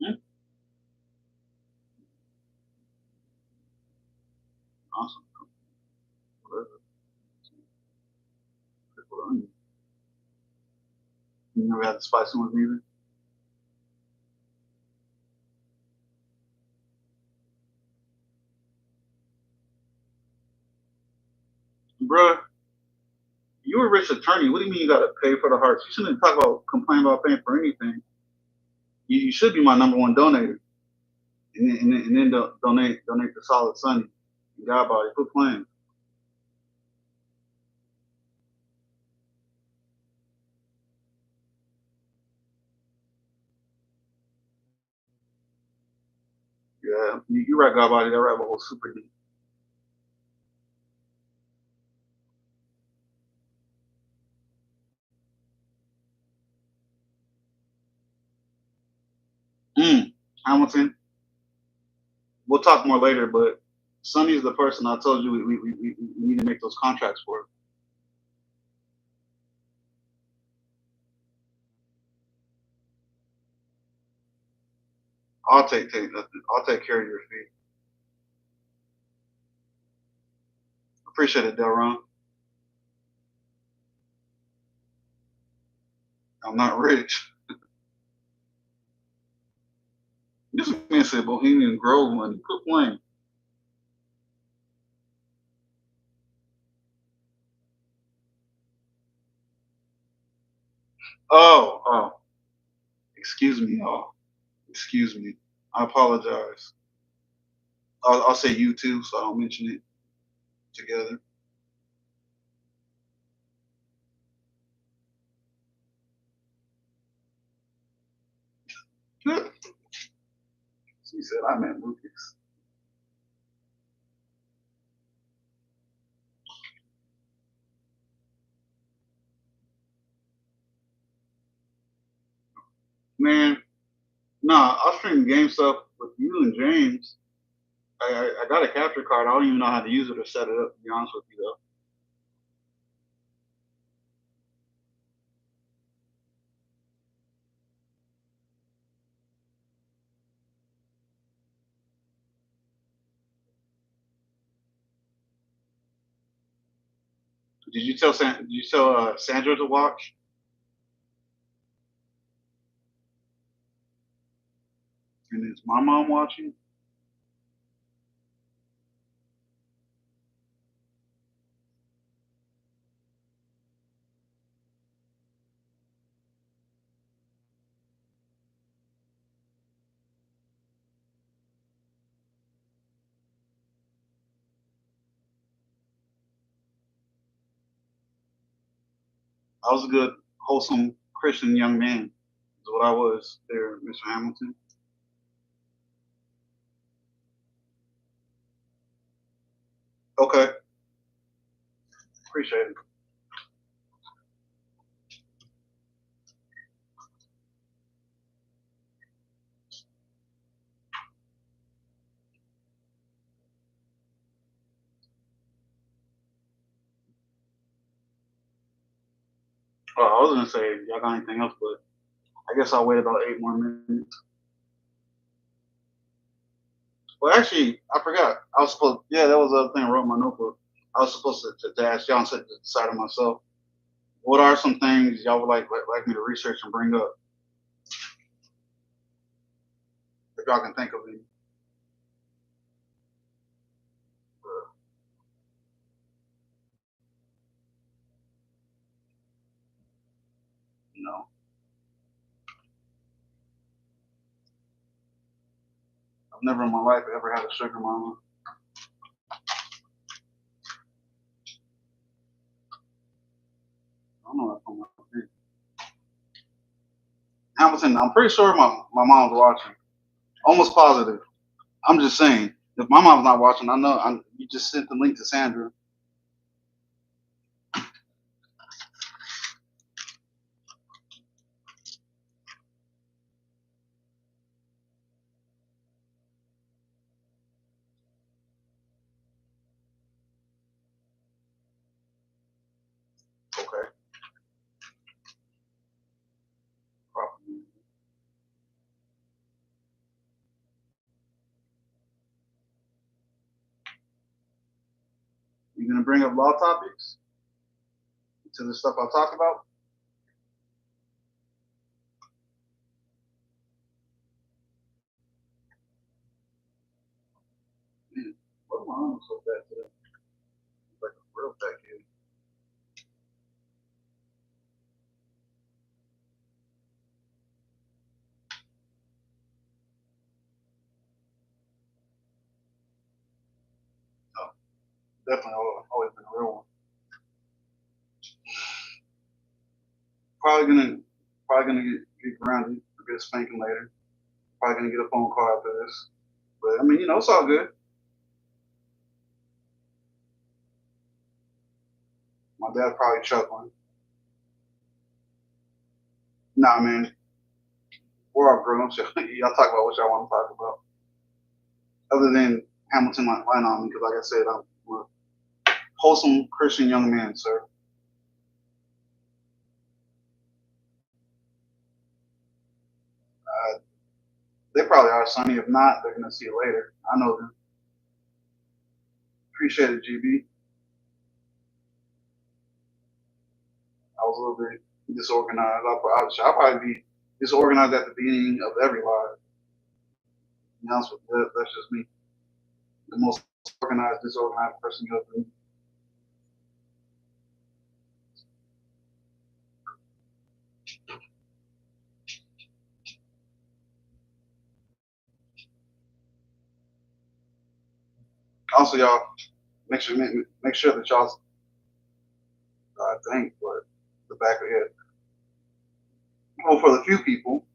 Hmm, awesome. Whatever. You never had the spicy ones either? Bruh, you're a rich attorney. What do you mean you gotta pay for the hearts? You shouldn't talk about complain about paying for anything. You should be my number one donator, and then donate to Solid Sunny. God body, quit playing. Yeah, you right, God body. That rabbit hole super deep. Mm. Hamilton. We'll talk more later, but Sonny's the person I told you we need to make those contracts for. I'll take care of your fee. Appreciate it, Delron. I'm not rich. This man said Bohemian Grove money. Quit playing. Oh, excuse me, y'all. Excuse me. I apologize. I'll say you too, so I don't mention it together. She said I meant Lucas. Man, nah, I'll stream game stuff with you and James. I got a capture card. I don't even know how to use it or set it up, to be honest with you, though. Did you tell Sandra to watch? And is my mom watching? I was a good, wholesome Christian young man. Is what I was there, Mr. Hamilton. Okay. Appreciate it. I was gonna say y'all got anything else, but I guess I'll wait about 8 more minutes. Well, actually, I forgot. I was supposed. Yeah, that was the other thing I wrote in my notebook. I was supposed to ask y'all instead of deciding myself. What are some things y'all would like me to research and bring up? If y'all can think of any. You know, I've never in my life ever had a sugar mama. I don't know if I'm like, Hamilton. I'm pretty sure my mom's watching. Almost positive. I'm just saying. If my mom's not watching, I know. You just sent the link to Sandra. Okay. Probably. You gonna bring up law topics to the stuff I talked about? Man, what am I on so bad today? Like a real fat kid. Oh, definitely always been a real one. Probably gonna probably gonna get grounded, get a spanking later. Probably gonna get a phone call after this. But I mean, it's all good. My dad's probably chuckling. Nah, man, we're all grown ups. Y'all talk about what y'all want to talk about. Other than Hamilton might line on me because, like I said, I'm a wholesome Christian young man, sir. Uh, they probably are, Sonny. If not, they're gonna see it later. I know them. Appreciate it, GB. I was a little bit disorganized. I'll probably be disorganized at the beginning of every live. To be honest with you, that's just me. The most organized, disorganized person you'll ever meet. Also, y'all make sure that y'all think, but the back of it. Well, for the few people,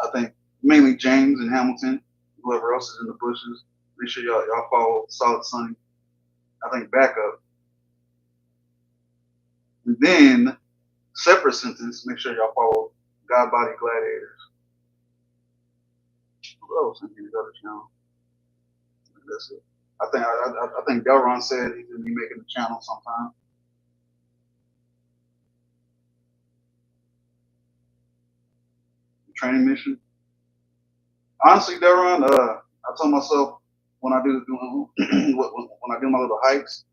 I think mainly James and Hamilton, whoever else is in the bushes. Make sure y'all follow Solid Sunny. I think backup, and then separate sentence. Make sure y'all follow God Body Gladiators. Who else in the other channel? That's it. I think Delron said he's gonna be making the channel sometime. Training mission. Honestly, Delron, I told myself when I do when I do my little hikes,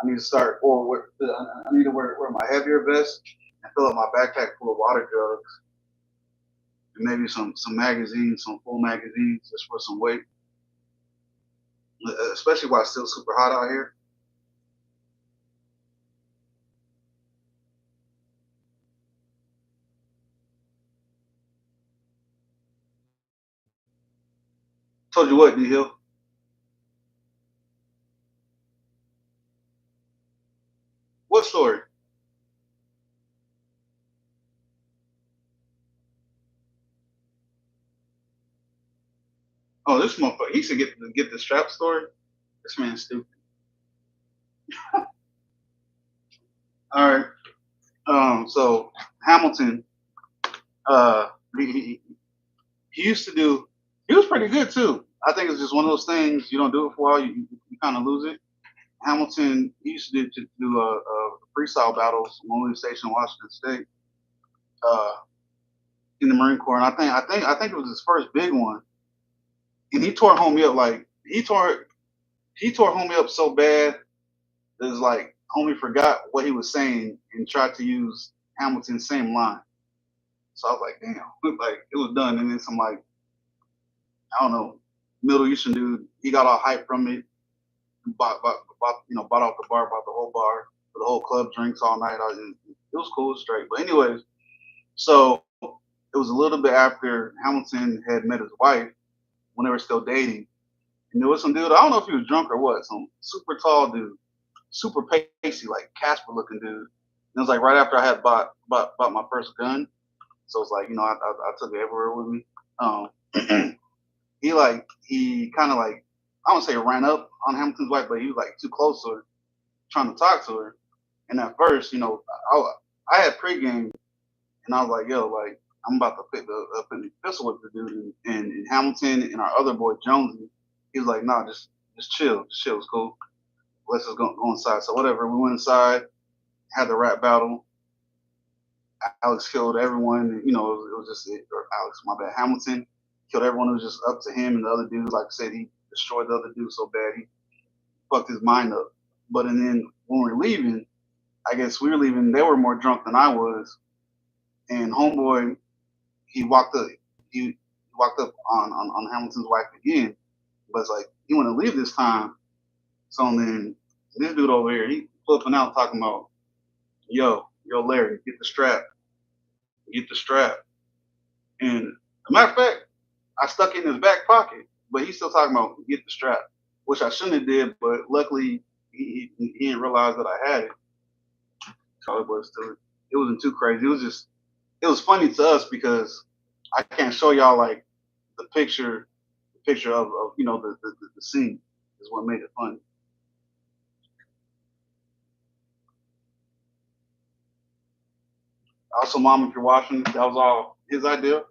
I need to start I need to wear my heavier vest and fill up my backpack full of water jugs and maybe some magazines, some full magazines just for some weight, especially while it's still super hot out here. Told you what, D Hill. What story? Oh, this motherfucker. He should get the strap story. This man's stupid. All right. So Hamilton, uh, he, he used to do. He was pretty good too. I think it's just one of those things you don't do it for a while, you kind of lose it. Hamilton he used to do freestyle battles when we were stationed in Washington State uh, in the Marine Corps, and I think it was his first big one, and he tore homie up like he tore homie up so bad that it's like homie forgot what he was saying and tried to use Hamilton's same line. So I was like, damn, like it was done, and then some like I don't know Middle Eastern dude, he got all hype from it, bought off the bar, bought the whole bar, the whole club drinks all night. It was cool, it was straight. But anyways, so it was a little bit after Hamilton had met his wife when they were still dating, and there was some dude. I don't know if he was drunk or what. Some super tall dude, super pasty, like Casper looking dude. And it was like right after I had bought my first gun, so it's like I took it everywhere with me. He kind of like I don't say ran up on Hamilton's wife, but he was like too close to her, trying to talk to her. And at first, I had pregame, and I was like, yo, like I'm about to put the pistol with the dude, and Hamilton and our other boy Jonesy. He was like, nah, just chill, just chill, it's cool. Let's just go inside. So whatever, we went inside, had the rap battle. Alex killed everyone. It was just or Alex, my bad. Hamilton killed everyone. It was just up to him and the other dudes. Like I said, he destroyed the other dude so bad he fucked his mind up. But and then when we were leaving, I guess we were leaving. They were more drunk than I was, and homeboy he walked up. He walked up on Hamilton's wife again, but it's like he want to leave this time. So then this dude over here, he flipping out talking about, yo, Larry, get the strap. And a matter of fact, I stuck it in his back pocket, but he's still talking about get the strap, which I shouldn't have did, but luckily he didn't realize that I had it. So it wasn't too crazy. It was funny to us because I can't show y'all like the picture of the scene is what made it funny. Also, mom, if you're watching, that was all his idea.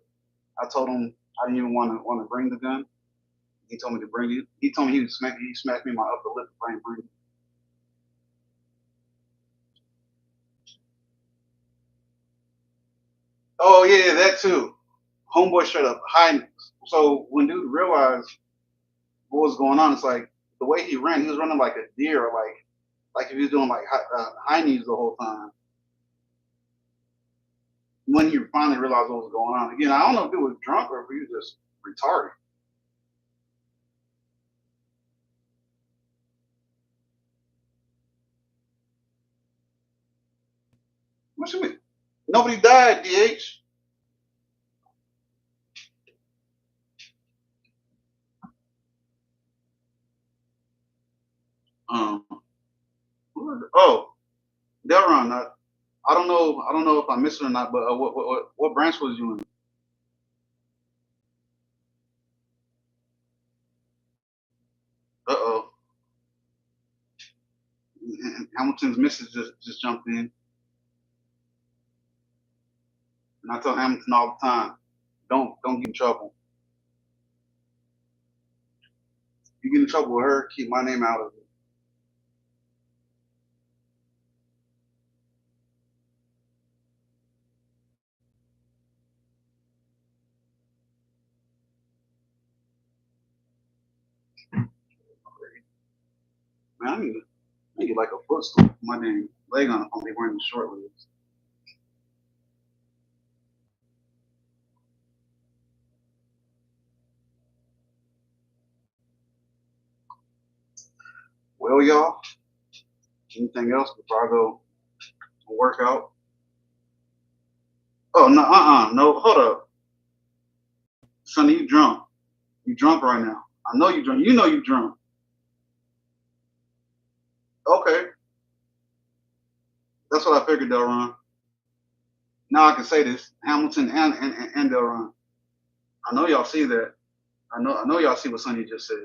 I told him I didn't even want to bring the gun. He told me to bring it. He told me he smacked me in my upper lip if I didn't bring it. Oh yeah, that too. Homeboy straight up high. So when dude realized what was going on, it's like the way he ran, he was running like a deer, or like if he was doing like high knees the whole time. When he finally realized what was going on, again, I don't know if he was drunk or if he was just retarded. What you mean? Nobody died, DH. Um, oh, Delron. I don't know if I missed it or not, but what branch was you in? Uh-oh. Hamilton's missus just jumped in, and I tell Hamilton all the time, don't get in trouble. You get in trouble with her, keep my name out of it. Man, I need like a footstool. My name leg on it. I'm wearing the short legs. Well, y'all, anything else before I go work out? Oh no, no, hold up, Sonny, you drunk? You drunk right now? I know you drunk. You know you drunk. Okay, that's what I figured, Delron. Now I can say this: Hamilton and Delron. I know y'all see that. I know y'all see what Sonny just said.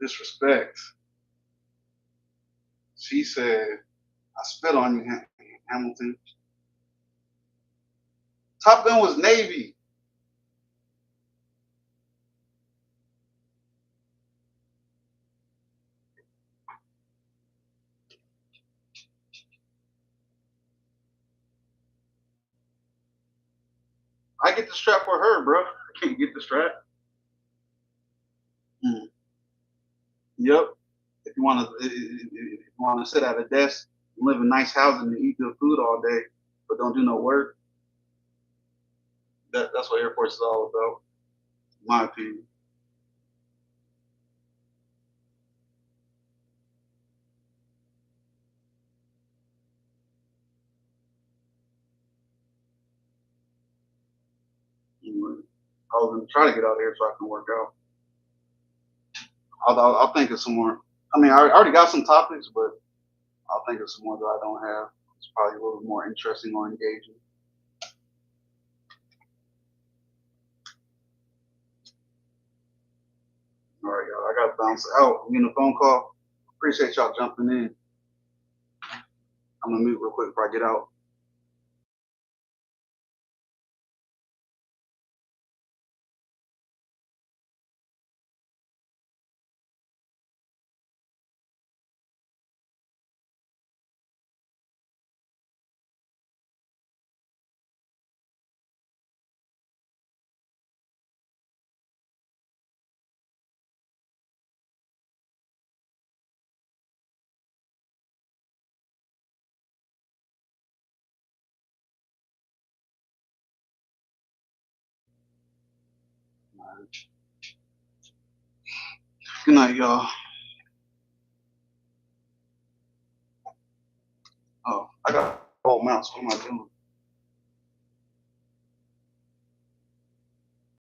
disrespect. She said, "I spit on you, Hamilton." Top Gun was Navy. I get the strap for her, bro. I can't get the strap. Mm. Yep. If you want to sit at a desk, live in nice housing, and eat good food all day, but don't do no work, that's what Air Force is all about, in my opinion. I was gonna try to get out here so I can work out. I'll think of some more. I mean, I already got some topics, but I'll think of some more that I don't have. It's probably a little more interesting or engaging. All right, y'all. I gotta bounce out. I'm getting a phone call. Appreciate y'all jumping in. I'm gonna mute real quick before I get out. Good night, y'all. Oh, I got a whole mouse. What am I doing?